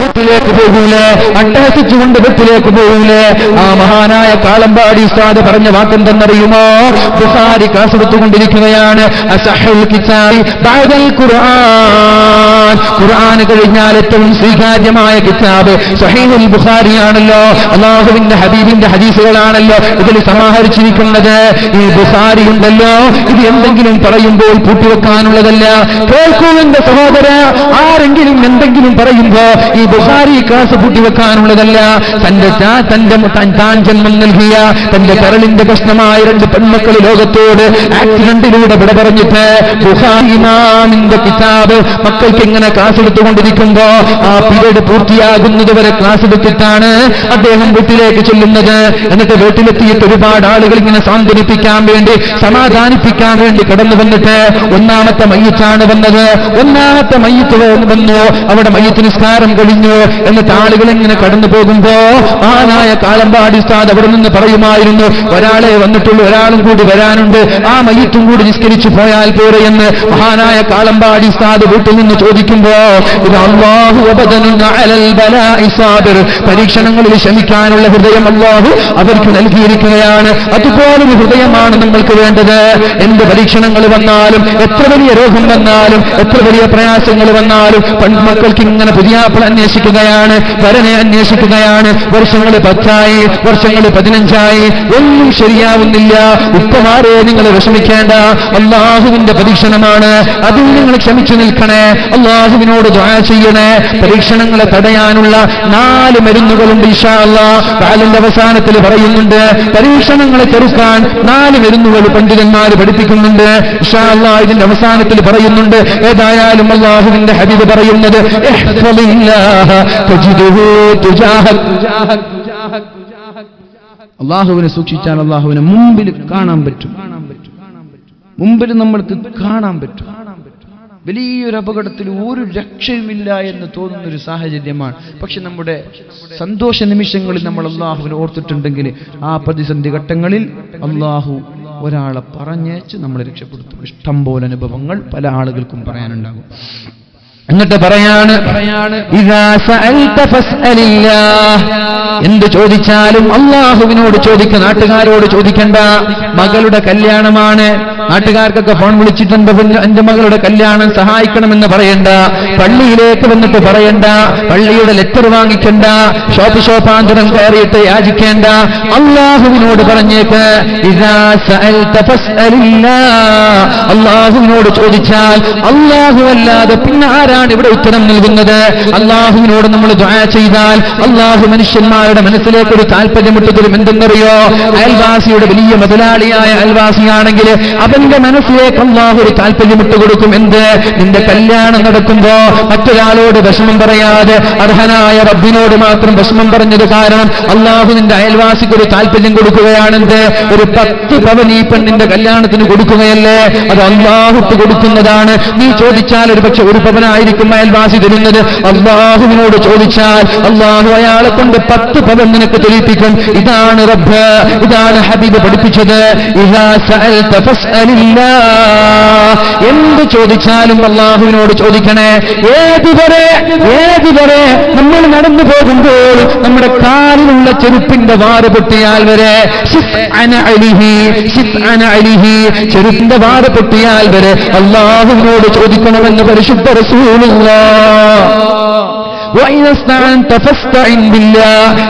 വീട്ടിലേക്ക് പോകൂലേ? അട്ടഹസിച്ചുകൊണ്ട് വീട്ടിലേക്ക് പോകൂലേ? ആ മഹാനായ കാളമ്പാടി ഉസ്താദ് പറഞ്ഞ വാക്കെന്തെന്നറിയുമോ? ബുഖാരി ക്ലാസ് എടുത്തുകൊണ്ടിരിക്കുകയാണ്. അസഹുൽ കിതാബി ബഅദൽ ഖുർആൻ, ഖുർആൻ കഴിഞ്ഞാൽ ഏറ്റവും സ്വീകാര്യമായ കിതാബ് സഹീഹുൽ ബുഖാരിയാണല്ലോ. അല്ലാഹുവിന്റെ ഹബീബിന്റെ ഹദീസുകളാണല്ലോ ഇതിൽ സമാഹരിച്ചിരിക്കുന്നത്. ഈ ബുഖാരി ഉണ്ടല്ലോ, ഇത് എന്തെങ്കിലും പറയുമ്പോൾ പൂട്ടിവെക്കാനുള്ളതല്ല. കേൾക്കൂ എന്റെ സഹോദര, ആരെങ്കിലും എന്തെങ്കിലും പറയുമ്പോ ഈ ബുഖാരി ക്ലാസ് പൂട്ടിവെക്കാനുള്ളതല്ല. താൻ ജന്മം നൽകിയ തന്റെ കരളിന്റെ കഷ്ണമായ 2 പെൺമക്കൾ ലോകത്തോട് ആക്സിഡന്റിലൂടെ വിട പറഞ്ഞിട്ട് ബുഖാരി ഇമാമിന്റെ കിതാബ് മക്കൾക്ക് ഇങ്ങനെ ക്ലാസ് എടുത്തുകൊണ്ടിരിക്കുമ്പോ ആ പീരീഡ് പൂർത്തിയാകുന്നത് വരെ ക്ലാസ് എടുത്തിട്ടാണ് അദ്ദേഹം വീട്ടിലേക്ക് ചെല്ലുന്നത്. എന്നിട്ട് വീട്ടിലെത്തിയിട്ട് ഒരുപാട് ആളുകൾ ഇങ്ങനെ സാന്ത്വനിപ്പിക്കാൻ വേണ്ടി, സമാധാനിപ്പിക്കാൻ വേണ്ടി കടന്നു വന്നിട്ട് ഒന്നാമത്തെ മയ്യിത്താണ് വന്നത്. ഒന്നാമത്തെ മയ്യിത്ത് വന്നു. അവിടെ മയ്യിത്ത് നിസ്കാരം കഴിഞ്ഞു. എന്നിട്ട് ആളുകൾ ഇങ്ങനെ കടന്നു പോകുമ്പോ മഹാനായ കാളമ്പാടി ഉസ്താദ് അവിടെ നിന്ന് പറയുമായിരുന്നു, ഒരാളെ വന്നിട്ടുള്ളൂ, ഒരാളും കൂടി വരാനുണ്ട്, ആ മയ്യിത്തും കൂടി നിസ്കരിച്ചു പോയാൽ പോരെ എന്ന് മഹാനായ കാളമ്പാടി ഉസ്താദ് വീട്ടിൽ നിന്ന് ചോദിക്കുമ്പോ, ഇത് അല്ലാഹു വബദലുന അലൽ ബലാഇ സാബിർ, പരീക്ഷണങ്ങളിൽ ക്ഷമിക്കാനുള്ള ഹൃദയം അല്ലാഹു അവർക്ക് നൽകിയിരിക്കുകയാണ്. അതുപോലൊരു ഹൃദയമാണ് നമ്മൾക്ക് വേണ്ടത്. എന്ത് പരീക്ഷണങ്ങൾ വന്നാലും, എത്ര വലിയ രോഗം വന്നാലും, എത്ര വലിയ പ്രയാസങ്ങൾ വന്നാലും പെൺമക്കൾക്ക് ഇങ്ങനെ പുതിയാപ്പിള അന്വേഷിക്കുകയാണ്, വരനെ അന്വേഷിക്കുകയാണ്. വർഷങ്ങൾ 10 വർഷങ്ങൾ 15 ഒന്നും ശരിയാവുന്നില്ല. ഉപ്പമാരെ നിങ്ങൾ വിഷമിക്കേണ്ട, അള്ളാഹുവിന്റെ പരീക്ഷണമാണ്. അതിൽ നിങ്ങൾ ക്ഷമിച്ചു നിൽക്കണേ, അള്ളാഹുവിനോട് ദുആ ചെയ്യണേ. പരീക്ഷണങ്ങളെ തടയാനുള്ള 4 മരുന്നുകളുണ്ട് ഇൻഷാ അല്ലാഹ്. കാലിന്റെ അവസാനത്തിൽ പറയുന്നുണ്ട്, പരീക്ഷണങ്ങളെ ചെറുക്കാൻ 4 മരുന്നുകൾ പണ്ഡിതന്മാർ പഠിപ്പിക്കുന്നുണ്ട് ഇൻഷാ അല്ലാഹ്. ഇതിന്റെ അവസാനത്തിൽ പറയുന്നുണ്ട്, ഏതായാലും അള്ളാഹുവിന്റെ ഹബീബ് പറയുന്നത് അള്ളാഹുവിനെ സൂക്ഷിച്ചാൽ അള്ളാഹുവിനെ മുമ്പിൽ കാണാൻ പറ്റും. മുമ്പിൽ നമ്മൾക്ക് കാണാൻ പറ്റും. വലിയൊരു അപകടത്തിൽ ഒരു രക്ഷയുമില്ല എന്ന് തോന്നുന്നൊരു സാഹചര്യമാണ്. പക്ഷെ നമ്മുടെ സന്തോഷ നിമിഷങ്ങളിൽ നമ്മൾ അള്ളാഹുവിനെ ഓർത്തിട്ടുണ്ടെങ്കിൽ ആ പ്രതിസന്ധി ഘട്ടങ്ങളിൽ അള്ളാഹു ഒരാളെ പറഞ്ഞേച്ച് നമ്മളെ രക്ഷപ്പെടുത്തും. ഇഷ്ടം പോലെ അനുഭവങ്ങൾ പല ആളുകൾക്കും പറയാനുണ്ടാകും. എന്നിട്ട് പറയാണ്, ഇദാ സഅൽത ഫസ്അലില്ലാഹ്, എന്ത് ചോദിച്ചാലും അള്ളാഹുവിനോട് ചോദിക്കുക, നാട്ടുകാരോട് ചോദിക്കണ്ട. മകളുടെ കല്യാണമാണ്, നാട്ടുകാർക്കൊക്കെ ഫോൺ വിളിച്ചിട്ടുണ്ട്, എന്റെ മകളുടെ കല്യാണം സഹായിക്കണമെന്ന് പറയണ്ട. പള്ളിയിലേക്ക് വന്നിട്ട് പറയണ്ട, പള്ളിയുടെ ലെറ്റർ വാങ്ങിക്കണ്ട, ഷോപ്പാന്തരം കയറിയിട്ട് യാചിക്കേണ്ട. അള്ളാഹുവിനോട് പറഞ്ഞേക്ക്, ഇദാ സഅൽത ഫസ്അലില്ലാഹ്, അള്ളാഹുവിനോട് ചോദിച്ചാൽ അള്ളാഹു അല്ലാതെ പിന്നെ ആരാ അതാണ് ഇവിടെ ഉത്തരം നൽകുന്നത്. അള്ളാഹുവിനോട് നമ്മൾ ദുആ ചെയ്താൽ അള്ളാഹു മനുഷ്യന്മാരുടെ മനസ്സിലേക്ക് ഒരു താല്പര്യമിട്ട് തരും. എന്തെന്നറിയോ? അയൽവാസിയുടെ വലിയ മുതലാളിയായ അയൽവാസിയാണെങ്കിൽ അവന്റെ മനസ്സിലേക്ക് അള്ളാഹു ഒരു താല്പര്യമിട്ട് കൊടുക്കും. എന്ത്? നിന്റെ കല്യാണം നടക്കുമ്പോ മറ്റൊരാളോട് വിഷമം പറയാതെ അർഹനായ റബ്ബിനോട് മാത്രം വിഷമം പറഞ്ഞത് കാരണം അള്ളാഹു നിന്റെ അയൽവാസിക്ക് ഒരു താല്പര്യം കൊടുക്കുകയാണെന്ത്? ഒരു 10 പവൻ ഈ പെണ്ണിന്റെ കല്യാണത്തിന് കൊടുക്കുകയല്ലേ? അത് അള്ളാഹുക്ക് കൊടുക്കുന്നതാണ്. നീ ചോദിച്ചാൽ ഒരു പക്ഷെ 1 പവനായിരിക്കും അയൽവാസി തരുന്നത്. അള്ളാഹുവിനോട് ചോദിച്ചാൽ അള്ളാഹു അയാളെ കൊണ്ട് 10 പവൻ നിനക്ക് തെളിയിപ്പിക്കും. ഇതാണ് റബ്ബ്, ഇതാണ് ഹബീബ് പഠിപ്പിച്ചത്. ഇദാ സഅൽത ഫസ്അലില്ലാഹ്. എന്ത് ചോദിച്ചാലും അള്ളാഹുവിനോട് ചോദിക്കണേ. ഏതുവരെ നമ്മൾ നടന്നു പോകുമ്പോൾ നമ്മുടെ കാലിലുള്ള ചെരുപ്പിന്റെ വാറ് പൊട്ടിയാൽ വരെ, ചെരുപ്പിന്റെ വാറ് പൊട്ടിയാൽ വരെ അള്ളാഹുവിനോട് ചോദിക്കണമെന്ന് പരിശുദ്ധ റസൂലുള്ളാഹ്.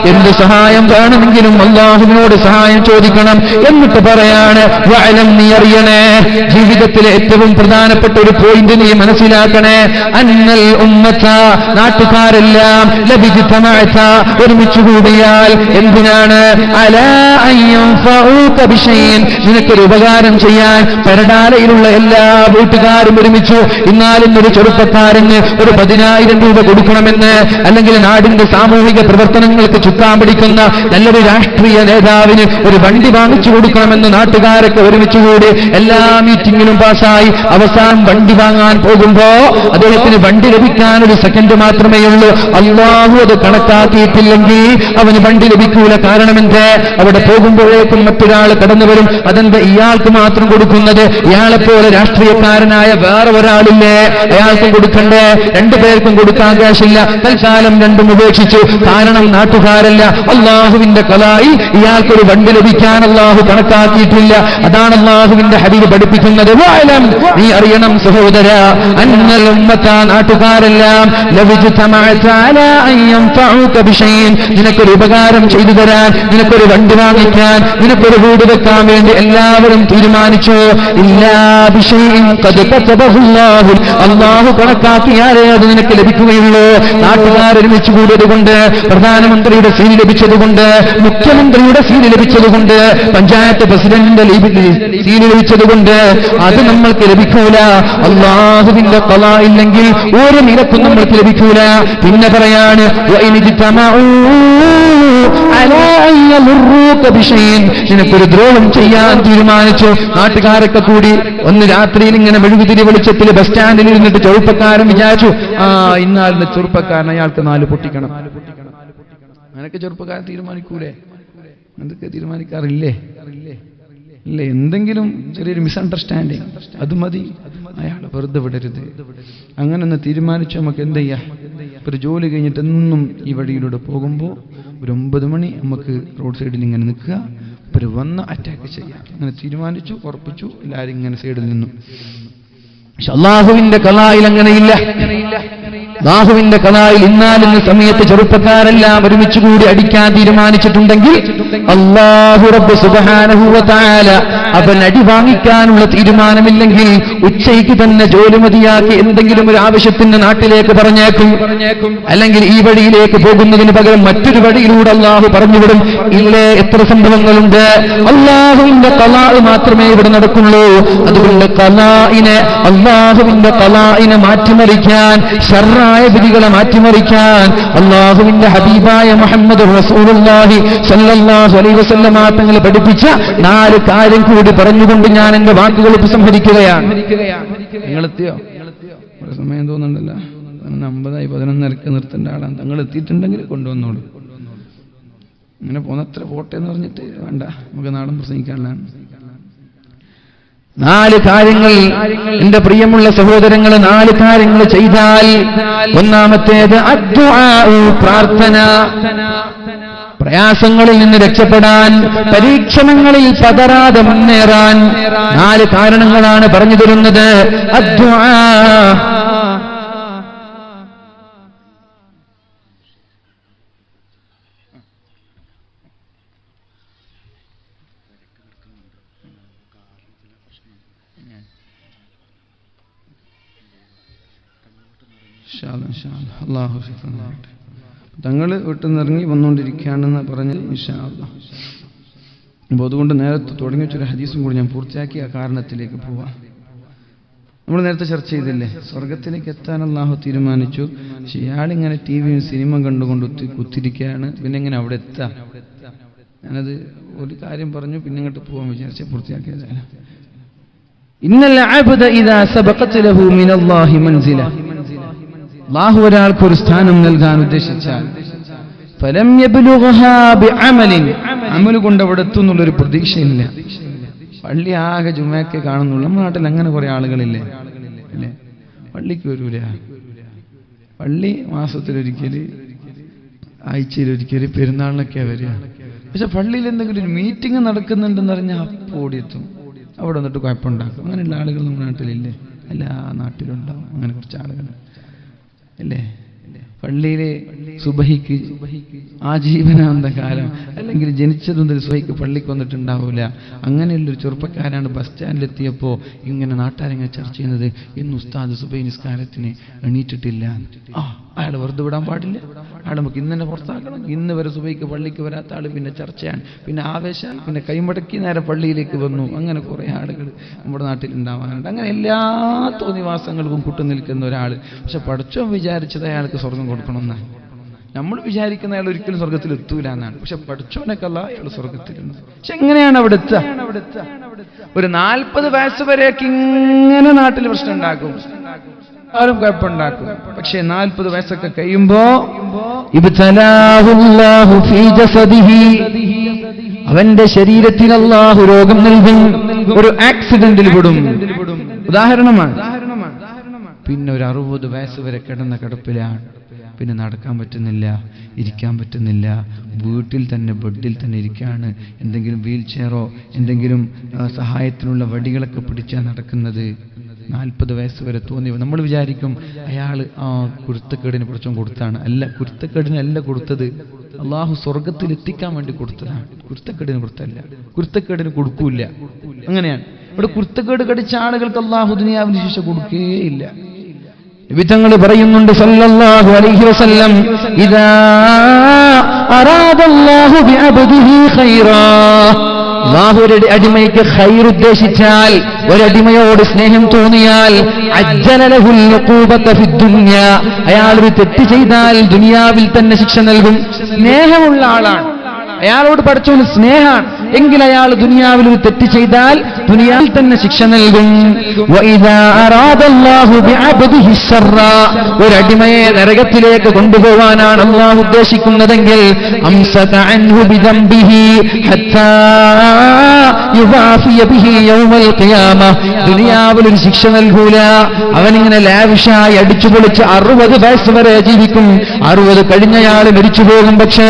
എന്ത് സഹായം വേണമെങ്കിലും അള്ളാഹുവിനോട് സഹായം ചോദിക്കണം. എന്നിട്ട് പറയാണ് വഅലം, നീ അറിയണേ, ജീവിതത്തിലെ ഏറ്റവും പ്രധാനപ്പെട്ട ഒരു പോയിന്റ് നീ മനസ്സിലാക്കണേ. അന്നൽ ഉമ്മത, നാട്ടുകാരെല്ലാം ലബിജ്തമഅത, ഒരുമിച്ച് കൂടിയാൽ എന്തിനാണ്? അലാ അൻയൻഫഊക ബിശൈഇൻ, നിനക്കൊരു ഉപകാരം ചെയ്യാൻ പരടാലയിലുള്ള എല്ലാ വീട്ടുകാരും ഒരുമിച്ചു ഇന്നാലും ഒരു ചെറുപ്പക്കാരന് ഒരു 10,000 രൂപ കൊടുക്കണമെന്ന്, അല്ലെങ്കിൽ നാടിന്റെ സാമൂഹിക പ്രവർത്തനങ്ങൾക്ക് ചുക്കാൻ പിടിക്കുന്ന നല്ലൊരു രാഷ്ട്രീയ നേതാവിന് ഒരു വണ്ടി വാങ്ങിച്ചു കൊടുക്കണമെന്ന് നാട്ടുകാരൊക്കെ ഒരുമിച്ചുകൂടി എല്ലാ മീറ്റിംഗിലും പാസ്സായി അവസാനം വണ്ടി വാങ്ങാൻ പോകുമ്പോ അദ്ദേഹത്തിന് വണ്ടി ലഭിക്കാൻ ഒരു സെക്കൻഡ് മാത്രമേ ഉള്ളൂ. അല്ലാഹു അത് കണക്കാക്കിയിട്ടില്ലെങ്കിൽ അവന് വണ്ടി ലഭിക്കൂല. കാരണമെന്ത്? അവിടെ പോകുമ്പോഴേക്കും മറ്റൊരാൾ കടന്നു വരും. അതെന്താ ഇയാൾക്ക് മാത്രം കൊടുക്കുന്നത്? ഇയാളെപ്പോലെ രാഷ്ട്രീയക്കാരനായ വേറെ ഒരാളില്ലേ, അയാൾക്കും കൊടുക്കണ്ടേ? 2 പേർക്കും കൊടുക്കാൻ കാശില്ല. തൽക്കാലം രണ്ടും ഉപേക്ഷിച്ചു. കാരണം നാട്ടുകാരല്ല, അള്ളാഹുവിന്റെ ഖലായി ഇയാൾക്കൊരു വണ്ടി ലഭിക്കാൻ അള്ളാഹു കണക്കാക്കിയിട്ടില്ല. അതാണ് അള്ളാഹുവിന്റെ ഹബീബ് പഠിപ്പിക്കുന്നത്. വഅലം, നീ അറിയണം സഹോദര, അന്നൽ ഉമ്മത, നാട്ടുകാരെല്ലാം ലവിജ്തമഅത അലാ അൻ യൻഫഉക ബിശൈഇൻ, നിനക്കൊരു ഉപകാരം ചെയ്തു തരാൻ, നിനക്കൊരു വണ്ടി വാങ്ങിക്കാൻ, നിനക്കൊരു വീട് വെക്കാൻ വേണ്ടി എല്ലാവരും തീരുമാനിച്ചു. ഇല്ലാ ബിശൈഇൻ ഖദ് കതബഹു അല്ലാഹു, അള്ളാഹു കണക്കാക്കിയാലേ അത് നിനക്ക് ലഭിക്കുകയുള്ളൂ. നാട്ടുകാരൊരുമിച്ച് കൂടിയതുകൊണ്ട്, പ്രധാനമന്ത്രിയുടെ സീൽ ലഭിച്ചതുകൊണ്ട്, മുഖ്യമന്ത്രിയുടെ സീൽ ലഭിച്ചതുകൊണ്ട്, പഞ്ചായത്ത് പ്രസിഡന്റിന്റെ സീൽ ലഭിച്ചതുകൊണ്ട് അത് നമ്മൾക്ക് ലഭിക്കൂല. അള്ളാഹുവിന്റെ ഖലാ ഇല്ലെങ്കിൽ ഒരു നിരക്കും നമ്മൾക്ക് ലഭിക്കൂല. പിന്നെ പറയാണ് നിനക്കൊരു ദ്രോഹം ചെയ്യാൻ തീരുമാനിച്ചു. നാട്ടുകാരൊക്കെ കൂടി ഒന്ന് രാത്രിയിൽ ഇങ്ങനെ മെഴുകുതിരി വെളിച്ചത്തിൽ ബസ് സ്റ്റാൻഡിൽ ഇരുന്നിട്ട് ചെറുപ്പക്കാരൻ വിചാരിച്ചു, ഇന്നാലിന്റെ ചെറുപ്പക്കാരൻ അയാൾക്ക് 4 പൊട്ടിക്കണം. അങ്ങനെയൊക്കെ ചെറുപ്പക്കാരൻ തീരുമാനിക്കൂലേ? എന്തൊക്കെ തീരുമാനിക്കാറില്ലേ? ഇല്ലേ? എന്തെങ്കിലും ചെറിയൊരു മിസ്അണ്ടർസ്റ്റാൻഡിങ്, അത് മതി, അയാൾ വെറുതെ വിടരുത്. അങ്ങനെ ഒന്ന് തീരുമാനിച്ചു. നമുക്ക് എന്ത് ചെയ്യാം? ഒരു ജോലി കഴിഞ്ഞിട്ട് എന്നും ഈ വഴിയിലൂടെ പോകുമ്പോൾ ഒരു 9 മണി നമുക്ക് റോഡ് സൈഡിൽ ഇങ്ങനെ നിൽക്കുക, ഒരു വന്ന് അറ്റാക്ക് ചെയ്യാം. അങ്ങനെ തീരുമാനിച്ചു, ഉറപ്പിച്ചു. എല്ലാവരും ഇങ്ങനെ സൈഡിൽ നിന്നു. അല്ലാഹുവിന്റെ ഖലായിൽ അങ്ങനെയില്ല. അല്ലാഹുവിന്റെ ഖലായിൽ ഇന്നാലിന്ന സമയത്ത് ചെറുപ്പക്കാരെല്ലാം ഒരുമിച്ച് കൂടി അടിക്കാൻ തീരുമാനിച്ചിട്ടുണ്ടെങ്കിൽ അല്ലാഹു റബ്ബ് സുബ്ഹാനഹു വ തആല അവൻ അടി വാങ്ങിക്കാനുള്ള തീരുമാനമില്ലെങ്കിൽ ഉച്ചയ്ക്ക് തന്നെ ജോലി മതിയാക്കി എന്തെങ്കിലും ഒരു ആവശ്യത്തിന് നാട്ടിലേക്ക് പറഞ്ഞേക്കും. അല്ലെങ്കിൽ ഈ വഴിയിലേക്ക് പോകുന്നതിന് പകരം മറ്റൊരു വഴിയിലൂടെ അല്ലാഹു പറഞ്ഞുവിടും. ഇല്ലേ? എത്ര സംഭവങ്ങളുണ്ട്. അല്ലാഹുവിന്റെ ഖലാ മാത്രമേ ഇവിടെ നടക്കുള്ളൂ. അതുകൊണ്ട് ഖലാഇനെ, അല്ലാഹുവിന്റെ ഖലാഇനെ മാറ്റിമറിക്കാൻ, ശർറായ വിധികളെ മാറ്റിമറിക്കാൻ അല്ലാഹുവിന്റെ ഹബീബായ മുഹമ്മദ് റസൂലുള്ളാഹി സ്വല്ലല്ലാഹു അലൈഹി വസല്ലമ തങ്ങൾ പഠിപ്പിച്ച 4 കാര്യം കൂടി പറഞ്ഞുകൊണ്ട് ഞാൻ എന്റെ വാക്കുകൾ ഉപസംഹരിക്കുകയാണ്. നിങ്ങളെത്തിയോ? സമയം തോന്നുന്നുണ്ടല്ലോ. 50 11:30 നിർത്തേണ്ട ആളാണ്. തങ്ങൾ എത്തിയിട്ടുണ്ടെങ്കിൽ കൊണ്ടുവന്നോളൂ. അങ്ങനെ പോന്നത്ര പോട്ടെ എന്ന് പറഞ്ഞിട്ട് വേണ്ട, നമുക്ക് നാടൻ പ്രസംഗിക്കാനുള്ളതാണ്. 4 കാര്യങ്ങൾ എന്റെ പ്രിയമുള്ള സഹോദരങ്ങൾ, 4 കാര്യങ്ങൾ ചെയ്താൽ, ഒന്നാമത്തേത് അദ്ദുആ, പ്രാർത്ഥന. പ്രയാസങ്ങളിൽ നിന്ന് രക്ഷപ്പെടാൻ, പരീക്ഷണങ്ങളിൽ പതറാതെ മുന്നേറാൻ 4 കാരണങ്ങളാണ് പറഞ്ഞു തരുന്നത്. അദ്ദുആ, ഇൻഷാ അല്ലാഹ് അല്ലാഹു ശിഫാണ്. തങ്ങൾ വീട്ടിൽ നിന്ന് ഇറങ്ങി വന്നുകൊണ്ടിരിക്കുകയാണെന്ന് പറഞ്ഞ് ഇൻഷാ അല്ലാഹ്. അപ്പോൾ അതുകൊണ്ട് നേരത്തെ തുടങ്ങി വെച്ചൊരു ഹദീസും കൂടി ഞാൻ പൂർത്തിയാക്കി ആ കാരണത്തിലേക്ക് പോവാം. നമ്മൾ നേരത്തെ ചർച്ച ചെയ്തില്ലേ, സ്വർഗത്തിലേക്ക് എത്താൻ അല്ലാഹു തീരുമാനിച്ചു. പക്ഷെ ഇയാളിങ്ങനെ ടി വിയും സിനിമ കണ്ടുകൊണ്ട് കുത്തിരിക്കുകയാണ്. പിന്നെ എങ്ങനെ അവിടെ എത്താം? ഞാനത് ഒരു കാര്യം പറഞ്ഞു, പിന്നെ ഇങ്ങോട്ട് പോകാൻ വിചാരിച്ച് പൂർത്തിയാക്കിയതല്ല. ഇന്നൽ അബ്ദ ഇദാ സബഖത് ലഹു മിനല്ലാഹി മൻസില, അല്ലാഹു ഒരാൾക്ക് ഒരു സ്ഥാനം നൽകാൻ ഉദ്ദേശിച്ചാൽ ഫലം യബ്ലുഗ്ഹാ ബിഅമലിൻ, അമൽ കൊണ്ട് അവിടെ എത്തുന്നുള്ളൊരു പ്രതീക്ഷയില്ല. പള്ളി ആകെ ജുമയൊക്കെ കാണുന്നുള്ളൂ. നമ്മുടെ നാട്ടിൽ അങ്ങനെ കുറെ ആളുകളില്ലേ അല്ലേ? പള്ളിക്ക് വരൂല. പള്ളി മാസത്തിലൊരിക്കൽ, ആഴ്ചയിലൊരിക്കൽ, പെരുന്നാളിനൊക്കെ വരിക. പക്ഷെ പള്ളിയിൽ എന്തെങ്കിലും ഒരു മീറ്റിംഗ് നടക്കുന്നുണ്ടെന്ന് പറഞ്ഞാൽ അപ്പോൾ ഓടിയെത്തും, അവിടെ വന്നിട്ട് കുഴപ്പമുണ്ടാക്കും. അങ്ങനെയുള്ള ആളുകൾ നമ്മുടെ നാട്ടിലില്ലേ? എല്ലാ നാട്ടിലുണ്ടാവും അങ്ങനെ കുറച്ച് ആളുകൾ അല്ലേ? പള്ളിയിലെ സുബഹിക്ക് ആജീവനാന്ത കാലം, അല്ലെങ്കിൽ ജനിച്ചത് മുതൽ സുബഹിക്ക് പള്ളിക്ക് വന്നിട്ടുണ്ടാവില്ല. അങ്ങനെയുള്ളൊരു ചെറുപ്പക്കാരാണ് ബസ് സ്റ്റാൻഡിലെത്തിയപ്പോൾ ഇങ്ങനെ നാട്ടുകാരെങ്ങനെ ചർച്ച ചെയ്യുന്നത്, ഇന്ന് ഉസ്താദ് സുബഹി നിസ്കാരത്തിന് എണീറ്റിട്ടില്ല. അയാൾ വെറുതെ വിടാൻ പാടില്ല, അയാൾ നമുക്ക് ഇന്ന് തന്നെ പുറത്താക്കണം. ഇന്ന് വരെ സുബഹിക്ക് പള്ളിക്ക് വരാത്ത ആൾ പിന്നെ ചർച്ചയാണ്, പിന്നെ ആവേശം, പിന്നെ കൈമടക്കി നേരെ പള്ളിയിലേക്ക് വന്നു. അങ്ങനെ കുറേ ആളുകൾ നമ്മുടെ നാട്ടിൽ ഉണ്ടാവാറുണ്ട്. അങ്ങനെ എല്ലാ തോന്നിവാസങ്ങൾക്കും കൂട്ടുനിൽക്കുന്ന ഒരാൾ. പക്ഷെ പടച്ചോൻ വിചാരിച്ചത് അയാൾക്ക് സ്വർഗം കൊടുക്കണമെന്നാണ്. നമ്മൾ വിചാരിക്കുന്ന അയാൾ ഒരിക്കലും സ്വർഗത്തിൽ എത്തൂല എന്നാണ്. പക്ഷെ പഠിച്ചോനൊക്കെല്ല അയാൾ സ്വർഗത്തിലുണ്ട്. പക്ഷെ എങ്ങനെയാണ് അവിടെ എത്തുക? ഒരു 40 വയസ്സ് വരെയൊക്കെ ഇങ്ങനെ നാട്ടിൽ പ്രശ്നം ഉണ്ടാക്കും, ആരും കുഴപ്പമുണ്ടാക്കും. പക്ഷെ 40 വയസ്സൊക്കെ കഴിയുമ്പോ ഇബ്തലാഹുല്ലാഹു ഫീ ജസദിഹി, അവന്റെ ശരീരത്തിൽ അല്ലാഹു രോഗം നൽകും. ഒരു ആക്സിഡന്റിൽ പെടും, ഉദാഹരണമാണ്. പിന്നെ ഒരു 60 വയസ്സ് വരെ കിടന്ന കിടപ്പിലാണ്. പിന്നെ നടക്കാൻ പറ്റുന്നില്ല, ഇരിക്കാൻ പറ്റുന്നില്ല, വീട്ടിൽ തന്നെ ബെഡിൽ തന്നെ ഇരിക്കുകയാണ്. എന്തെങ്കിലും വീൽ ചെയറോ എന്തെങ്കിലും സഹായത്തിനുള്ള വടികളൊക്കെ പിടിച്ചാണ് നടക്കുന്നത്. 40 വയസ്സ് വരെ തോന്നി. നമ്മൾ വിചാരിക്കും അയാൾ കുരുത്തക്കേടിന് കുറച്ചും കൊടുത്താണ്. അല്ല, കുരുത്തക്കേടിനല്ല കൊടുത്തത്, അള്ളാഹു സ്വർഗത്തിൽ എത്തിക്കാൻ വേണ്ടി കൊടുത്തതാണ്. കുരുത്തക്കേടിന് കൊടുത്തല്ല, കുരുത്തക്കേടിന് കൊടുക്കൂല. അങ്ങനെയാണ്. ഇവിടെ കുരുത്തക്കേട് കടിച്ച ആളുകൾക്ക് അള്ളാഹു ദുനിയാവിന് ശിക്ഷ കൊടുക്കുകയില്ല. വിധങ്ങൾ പറയുന്നുണ്ട് സല്ലല്ലാഹു അലൈഹി വസല്ലം, ഇദാ അറാദല്ലാഹു ബിഅബ്ദിഹി ഖൈറാ, അല്ലാഹു ഒരു അടിമയ്ക്ക് ഖൈർ ഉദ്ദേശിച്ചാൽ, ഒരടിമയോട് സ്നേഹം തോന്നിയാൽ, അജ്ജല ലഹുൽ ഉഖൂബത ഫിദ്ദുനിയ, അയാൾ ഒരു തെറ്റ് ചെയ്താൽ ദുനിയാവിൽ തന്നെ ശിക്ഷ നൽകും. സ്നേഹമുള്ള ആളാണ്, അയാളോട് പഠിച്ചവന് സ്നേഹാണ് എങ്കിൽ അയാൾ ദുനിയാവിൽ ഒരു തെറ്റ് ചെയ്താൽ ദുനിയാവിൽ തന്നെ ശിക്ഷ നൽകും. ഒരടിമയെ നരകത്തിലേക്ക് കൊണ്ടുപോകാനാണ് അല്ലാഹു ഉദ്ദേശിക്കുന്നതെങ്കിൽ ദുനിയാവിൽ ഒരു ശിക്ഷ നൽകൂല. അവനിങ്ങനെ ലാവിഷായി അടിച്ചുപൊളിച്ച് 60 വയസ്സ് വരെ ജീവിക്കും. 60 കഴിഞ്ഞയാൾ മരിച്ചു പോകും. പക്ഷേ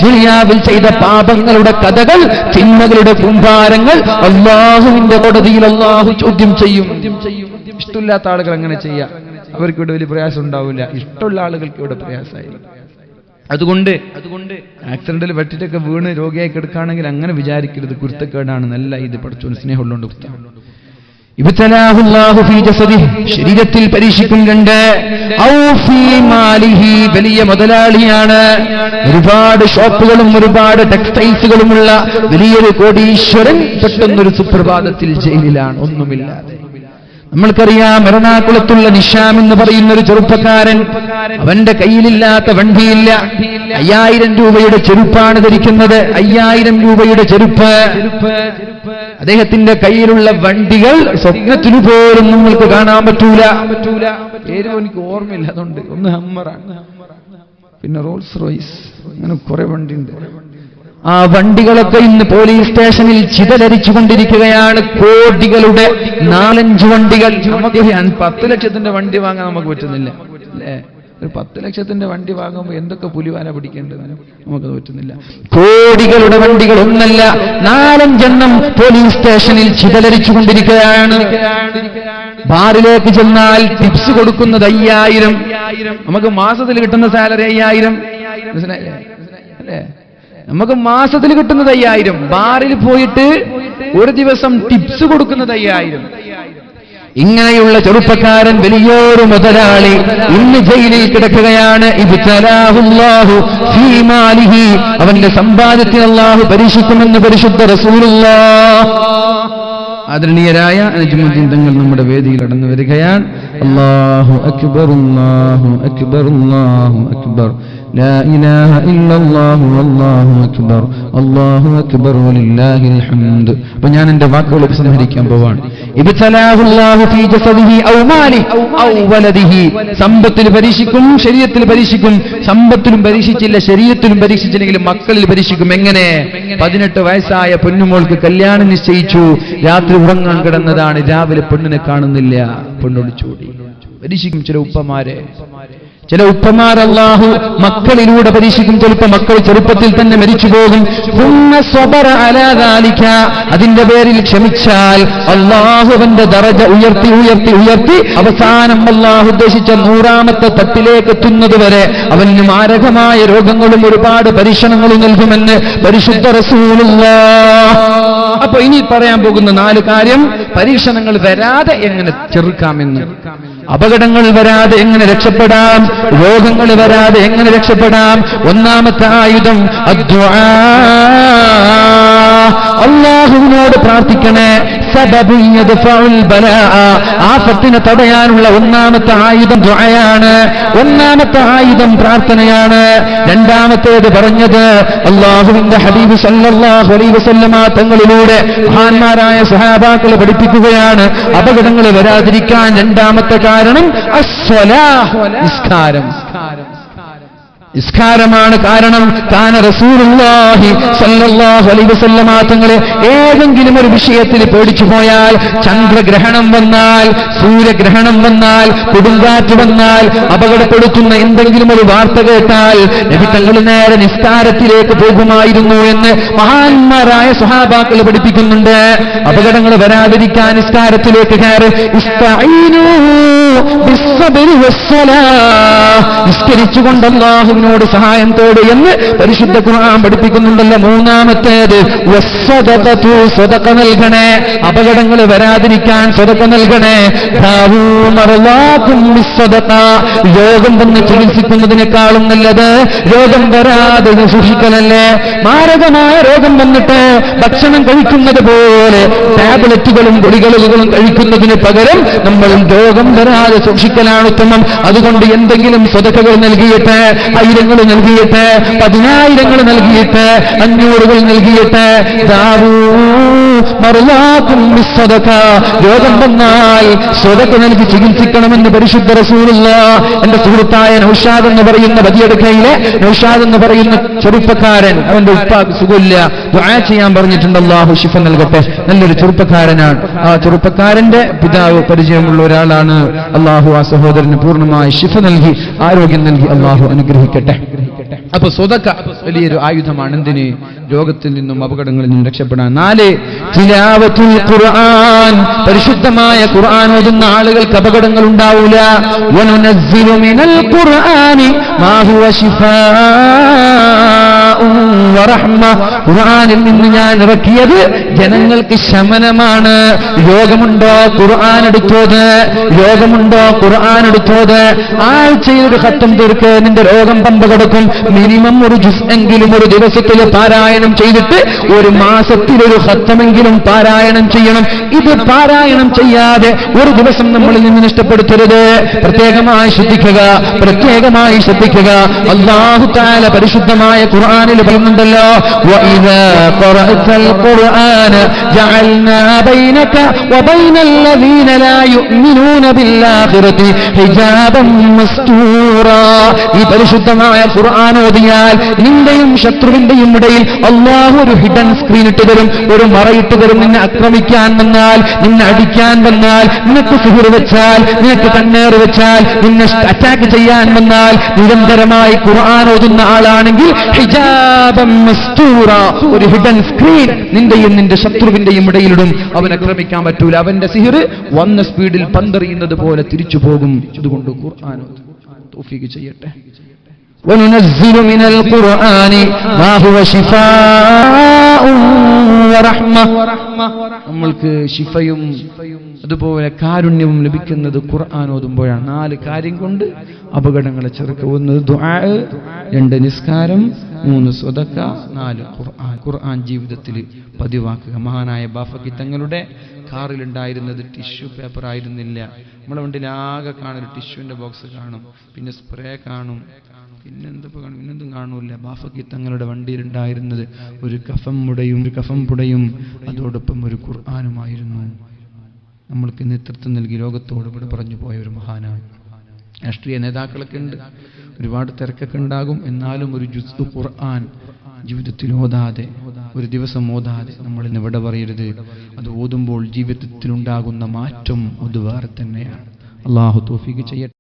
ദുനിയാവിൽ ചെയ്ത പാപങ്ങളുടെ കഥകൾ, തിന്മകളുടെ കുംഭാരങ്ങൾ അല്ലാഹുവിന്റെ കോടതിയിൽ അല്ലാഹു ചോദ്യം ചെയ്യും. ഇഷ്ടമില്ലാത്ത ആളുകൾ അങ്ങനെ ചെയ്യാം, അവർക്ക് ഇവിടെ വലിയ പ്രയാസം ഉണ്ടാവില്ല. ഇഷ്ടമുള്ള ആളുകൾക്ക് ഇവിടെ പ്രയാസമായിരിക്കും. അതുകൊണ്ട് ആക്സിഡന്റിൽ വെട്ടിട്ടൊക്കെ വീണ് രോഗിയായി കിടക്കുകയാണെങ്കിൽ അങ്ങനെ വിചാരിക്കരുത്, കുരുത്തക്കേടാണ്. നല്ല ഇത് പഠിച്ചോണ്ട് സ്നേഹമുള്ളതുകൊണ്ട് കുത്താണ്. ഇബ്തലാഹുല്ലാഹു ഫീ ജസദിഹി, ശരീരത്തിൽ പരീക്ഷിക്കും. 2 ഔ ഫീ മാലിഹി, വലിയ മുതലാളിയാണ്, ഒരുപാട് ഷോപ്പുകളും ഒരുപാട് ടെക്സ്റ്റൈൽസുകളുമുള്ള വലിയൊരു കോടീശ്വരൻ പെട്ടെന്നൊരു സുപ്രഭാതത്തിൽ ജയിലിലാണ്, ഒന്നുമില്ലാതെ. നമ്മൾക്കറിയാം എറണാകുളത്തുള്ള നിഷാം എന്ന് പറയുന്ന ഒരു ചെറുപ്പക്കാരൻ, അവന്റെ കയ്യിലില്ലാത്ത വണ്ടിയില്ല. 5000 രൂപയുടെ ചെരുപ്പാണ് ധരിക്കുന്നത്. 5000 രൂപയുടെ ചെരുപ്പ്. അദ്ദേഹത്തിന്റെ കയ്യിലുള്ള വണ്ടികൾ സ്വപ്നത്തിനു പോലും നമ്മൾക്ക് കാണാൻ പറ്റൂല. പേര് എനിക്ക് ഓർമ്മയില്ല, അതുകൊണ്ട് ഒന്ന് ഹമ്മറാണ്, പിന്നെ റോൾസ് റോയ്സ്, അങ്ങനെ കുറെ വണ്ടിയുണ്ട്. ആ വണ്ടികളൊക്കെ ഇന്ന് പോലീസ് സ്റ്റേഷനിൽ ചിതലരിച്ചുകൊണ്ടിരിക്കുകയാണ്. കോടികളുടെ 4-5 വണ്ടികൾ. നമുക്ക് 10 ലക്ഷത്തിന്റെ വണ്ടി വാങ്ങാൻ നമുക്ക് പറ്റുന്നില്ല അല്ലേ? ഒരു 10 ലക്ഷത്തിന്റെ വണ്ടി വാങ്ങുമ്പോൾ എന്തൊക്കെ പുലിവാല പിടിക്കേണ്ടത്, നമുക്കത് പറ്റുന്നില്ല. കോടികളുടെ വണ്ടികൾ ഒന്നല്ല 4-5 എണ്ണം പോലീസ് സ്റ്റേഷനിൽ ചിതലരിച്ചുകൊണ്ടിരിക്കുകയാണ്. ബാറിലേക്ക് ചെന്നാൽ ടിപ്സ് കൊടുക്കുന്നത് 5000. നമുക്ക് മാസത്തിൽ കിട്ടുന്ന സാലറി 5000, മനസ്സിലായില്ലേ അല്ലേ? നമുക്ക് മാസത്തിൽ കിട്ടുന്നത് 5000. ബാറിൽ പോയിട്ട് ഒരു ദിവസം ടിപ്സ് കൊടുക്കുന്നത് 5000. ഇങ്ങനെയുള്ള ചെറുപ്പക്കാരൻ വലിയൊരു മുതലാളി ഇന്ന് ജയിലിൽ കിടക്കുകയാണ്. ഇബ്തലാഹുല്ലാഹു ഫീ മാലിഹി, അവന്റെ സമ്പാദ്യത്തിൽ അല്ലാഹു പരീക്ഷിക്കുമെന്ന് പരിശുദ്ധ റസൂലുള്ളാഹ്. ആദരണീയരായ നജ്മുദ്ദീൻ തങ്ങൾ നമ്മുടെ വേദിയിൽ കടന്നു വരികയാണ്. അല്ലാഹു അക്ബർ, അല്ലാഹു അക്ബർ, അല്ലാഹു അക്ബർ, ലാ ഇലാഹ ഇല്ലല്ലാഹു വല്ലാഹു അക്ബർ, അല്ലാഹു അക്ബർ വലില്ലാഹിൽ ഹംദ്. അപ്പോൾ ഞാൻ എൻ്റെ വാക്കുകൾ ഉപസംഹരിക്കാൻ പോവാണ്. ഇബ്തലാഹുല്ലാഹു ഫീ ജസദിഹി ഔ മാലിഹി ഔ വലദിഹി, സമ്പത്തിൽ പരീക്ഷിക്കും, ശരീരത്തിൽ പരീക്ഷിക്കും. സമ്പത്തിലും പരീക്ഷിച്ചില്ല, ശരീരത്തിലും പരീക്ഷിച്ചില്ലെങ്കിൽ മക്കളിൽ പരീക്ഷിക്കും. എങ്ങനെ? 18 വയസ്സായ പൊന്നുമോൾക്ക് കല്യാണം നിശ്ചയിച്ചു, രാത്രി ഉറങ്ങാൻ കിടന്നതാണ്, രാവിലെ പെണ്ണിനെ കാണുന്നില്ല, പെണ്ണൊളിച്ചോടി. പരീക്ഷിക്കും ചില ഉപ്പമാർ അല്ലാഹു മക്കളിലൂടെ പരീക്ഷിക്കും. ചിലപ്പോൾ മക്കൾ ചെറുപ്പത്തിൽ തന്നെ മരിച്ചു പോകും. അതിന്റെ പേരിൽ ക്ഷമിച്ചാൽ അല്ലാഹുവിന്റെ ദറജ ഉയർത്തി ഉയർത്തി ഉയർത്തി അവസാനം അല്ലാഹു ഉദ്ദേശിച്ച 100ാമത്തെ തട്ടിലേക്ക് എത്തുന്നതുവരെ അവന് മാരകമായ രോഗങ്ങളും ഒരുപാട് പരീക്ഷണങ്ങളും നൽകുമെന്ന് പരിശുദ്ധ റസൂലുള്ളാഹ്. അപ്പൊ ഇനി പറയാൻ പോകുന്ന 4 കാര്യം, പരീക്ഷണങ്ങൾ വരാതെ എങ്ങനെ ചെറുക്കാമെന്ന്, അപകടങ്ങൾ വരാതെ എങ്ങനെ രക്ഷപ്പെടാം, രോഗങ്ങൾ വരാതെ എങ്ങനെ രക്ഷപ്പെടാം. ഒന്നാമത്തെ ആയുധം അദ്ദുആ, അല്ലാഹുവിനോട് പ്രാർത്ഥിക്കണേ. സബബുൻ യദ്ഫഉൽ ബലാഅ, ആഫത്തിനെ തടയാനുള്ള ഒന്നാമത്തെ ആയുധം ദുആയാണ്. ഒന്നാമത്തെ ആയുധം പ്രാർത്ഥനയാണ്. രണ്ടാമത്തേത് പറഞ്ഞത് അല്ലാഹുവിന്റെ ഹബീബ് സല്ലല്ലാഹു അലൈഹി വസല്ലമ തങ്ങളിലൂടെ മഹാന്മാരായ സ്വഹാബാക്കൾ പഠിപ്പിക്കുകയാണ്. അപകടങ്ങൾ വരാതിരിക്കാൻ രണ്ടാമത്തെ കാരണം അസ്സലാഹ്, നിസ്കാരം. നിസ്കാരമാണ് കാരണം. കാന റസൂലുള്ളാഹി സ്വല്ലല്ലാഹു അലൈഹി വസല്ലമ തങ്ങളെ ഏതെങ്കിലും ഒരു വിഷയത്തിൽ പേടിച്ചു പോയാൽ, ചന്ദ്രഗ്രഹണം വന്നാൽ, സൂര്യഗ്രഹണം വന്നാൽ, കൊടുങ്കാറ്റ് വന്നാൽ, അപകടപ്പെടുത്തുന്ന എന്തെങ്കിലും ഒരു വാർത്ത കേട്ടാൽ നബി തങ്ങൾ നേരെ നിസ്കാരത്തിലേക്ക് പോകുമായിരുന്നു എന്ന് മഹാന്മാരായ സ്വഹാബാക്കൾ പഠിപ്പിക്കുന്നുണ്ട്. അപകടങ്ങൾ വരാതിരിക്കാൻ നിസ്കാരത്തിലേക്ക് കയറി. ഇസ്തഈനൂ ബിസ്സബ്രി വസ്സലാഹ്, നിസ്കരിച്ചുകൊണ്ട് അല്ലാഹുവിനോട് സഹായം തേട് എന്ന് പരിശുദ്ധ ഖുർആൻ പഠിപ്പിക്കുന്നുണ്ടല്ലോ. മൂന്നാമത്തേത് വസ്സദഖതു, സദഖ നൽകണേ. അപകടങ്ങൾ വരാതിരിക്കാൻ സദഖ നൽകണേ. ദാവൂ മർളാകും ബിസ്സദഖ, രോഗം വന്ന് ചികിത്സിക്കുന്നതിനേക്കാളും നല്ലത് രോഗം വരാതെ സൂക്ഷിക്കലല്ലേ. മാരകമായ രോഗം വന്നിട്ട് ഭക്ഷണം കഴിക്കുന്നത് പോലെ ടാബ്ലറ്റുകളും ഗുളികകളും കഴിക്കുന്നതിന് പകരം നമ്മൾ രോഗം വരാതെ സൂക്ഷിക്കലാണ് ഉത്തമം. അതുകൊണ്ട് എന്തെങ്കിലും സദഖകൾ നൽകിയിട്ട്, 1000 നൽകിയിട്ട്, 10000 നൽകിയിട്ട്, 500 നൽകിയിട്ട്, രോഗം വന്നാൽ സദഖ നൽകി ചികിത്സിക്കണമെന്ന് പരിശുദ്ധ റസൂലുള്ളാഹ്. എന്റെ സുഹൃത്തായ നൗഷാദ് എന്ന് പറയുന്ന ബദിയടുക്കയിലെ നൗഷാദ് എന്ന് പറയുന്ന ചെറുപ്പക്കാരൻ, അവന്റെ ഉപ്പാക്ക് സുഖമില്ല, ദുആ ചെയ്യാൻ പറഞ്ഞിട്ടുണ്ട്. അല്ലാഹു ശിഫ നൽകട്ടെ. നല്ലൊരു ചെറുപ്പക്കാരനാണ്. ആ ചെറുപ്പക്കാരന്റെ പിതാവ് പരിചയമുള്ള ഒരാളാണ്. അല്ലാഹു ആ സഹോദരന് പൂർണ്ണമായി ശിഫ നൽകി, ആരോഗ്യം നൽകി അല്ലാഹു അനുഗ്രഹിക്കട്ടെ. അപ്പൊ സദഖ വലിയൊരു ആയുധമാണ്. എന്തിന്? രോഗത്തിൽ നിന്നും അപകടങ്ങളിൽ നിന്നും രക്ഷപ്പെടാൻ. 4, തിലാവത്തുൽ ഖുർആൻ, പരിശുദ്ധമായ ഖുർആൻ ഓതുന്ന ആളുകൾക്ക് അപകടങ്ങൾ ഉണ്ടാവില്ല. വനുനസ്സിലു മിനൽ ഖുർആനി മാ ഹുവ ശിഫാഉൻ വറഹ്മ, ഖുർആനിൽ നിന്ന് ഞാൻ ഇറക്കിയത് ജനങ്ങൾക്ക് ശമനമാണ്. രോഗമുണ്ടോ ഖുർആൻ എടുത്തോത്, രോഗമുണ്ടോ ഖുർആൻ എടുത്തോത്. ആഴ്ചയിൽ ഒരു ഖത്തം തീർക്ക്, നിന്റെ രോഗം പമ്പ കിടക്കും. മിനിമം ഒരു ജുസ് എങ്കിലും ഒരു ദിവസത്തിൽ പാരായണം ചെയ്തിട്ട് ഒരു മാസത്തിൽ ഒരു ഖത്തമെങ്കിലും പാരായണം ചെയ്യണം. ഇത് പാരായണം ചെയ്യാതെ ഒരു ദിവസം നമ്മളിൽ നിന്ന് നഷ്ടപ്പെടുത്തരുത്. പ്രത്യേകമായി ശ്രദ്ധിക്കുക, പ്രത്യേകമായി ശ്രദ്ധിക്കുക. അല്ലാഹു തആല പരിശുദ്ധമായ ഖുർആനിൽ പറയുന്നുണ്ടല്ലോ, വഇദാ ഖറഅതൽ ഖുർആന ജഅൽനാ ബൈനക വബൈനൽ ലദീന ലാ യുഅ്മിനൂന ബിൽആഖിറതി ഹിജാബൻ മസ്തൂറാ. ഈ പരിശുദ്ധമായ ഖുർആൻ ഓതിയാൽ നിന്റെയും ശത്രുവിന്റെയും ഇടയിൽ അല്ലാഹു ഒരു ഹിഡൻ സ്ക്രീൻ ഇട്ട് തരും, ഒരു മറയിട്ട് തരും. നിന്നെ ആക്രമിക്കാൻ വന്നാൽ, നിന്നെ അടിക്കാൻ വന്നാൽ, നിനക്ക് സിഹ്ർ വെച്ചാൽ, നിനക്ക് കണ്ണേറ് വെച്ചാൽ, നിന്നെ അറ്റാക്ക് ചെയ്യാൻ വന്നാൽ, നിരന്തരമായി ഖുർആൻ ഓതുന്ന ആളാണെങ്കിൽ ഹിജാബൻ മസ്തൂറ, ഒരു ഹിഡൻ സ്ക്രീൻ നിന്റെയും നിന്റെ ശത്രുവിന്റെയും ഇടയിലിടും. അവൻ ആക്രമിക്കാൻ പറ്റൂല. അവന്റെ സിഹ്ർ വന്ന സ്പീഡിൽ പന്തെറിയുന്നത് പോലെ തിരിച്ചു പോകും. അതുകൊണ്ട് ഖുർആൻ തൗഫീഖ് ചെയ്യട്ടെ. وننزل من القرآن ما هو شفاء വറഹ്മ. നമ്മൾക്ക് ശിഫയും അതുപോലെ കാരുണ്യവും ലഭിക്കുന്നത് ഖുർആൻ ഓതുമ്പോഴാണ്. 4 കാര്യം കൊണ്ട് അപകടങ്ങളെ ചെറുക്കുക. 1 ദുആ, 2 നിസ്കാരം, 3 സ്വതക്ക, 4 ഖുർആൻ. ഖുർആൻ ജീവിതത്തിൽ പതിവാക്കുക. മഹാനായ ബാഫക്കി തങ്ങളുടെ കാറിലുണ്ടായിരുന്നത് ടിഷ്യൂ പേപ്പർ ആയിരുന്നില്ല. നമ്മുടെ വണ്ടിയിലാകെ കാണൊരു ടിഷ്യൂവിന്റെ ബോക്സ് കാണും, പിന്നെ സ്പ്രേ കാണും, പിന്നെന്തും കാണൂല. ബാഫക്കി തങ്ങളുടെ വണ്ടിയിലുണ്ടായിരുന്നത് ഒരു കഫം പുടയും അതോടൊപ്പം ഒരു ഖുർആനുമായിരുന്നു. നമ്മൾക്ക് നേതൃത്വം നൽകി ലോകത്തോട് ഇവിടെ പറഞ്ഞു പോയ ഒരു മഹാനാണ്. രാഷ്ട്രീയ നേതാക്കളൊക്കെ ഉണ്ട്, ഒരുപാട് തിരക്കൊക്കെ ഉണ്ടാകും. എന്നാലും ഒരു ജുസ്ഉ ഖുർആൻ ജീവിതത്തിൽ ഓതാതെ, ഒരു ദിവസം ഓതാതെ നമ്മൾ ഇന്ന് ഇവിടെ പറയരുത്. അത് ഓതുമ്പോൾ ജീവിതത്തിൽ ഉണ്ടാകുന്ന മാറ്റം അത് വേറെ തന്നെയാണ്. അല്ലാഹു തൗഫീഖ് ചെയ്യട്ടെ.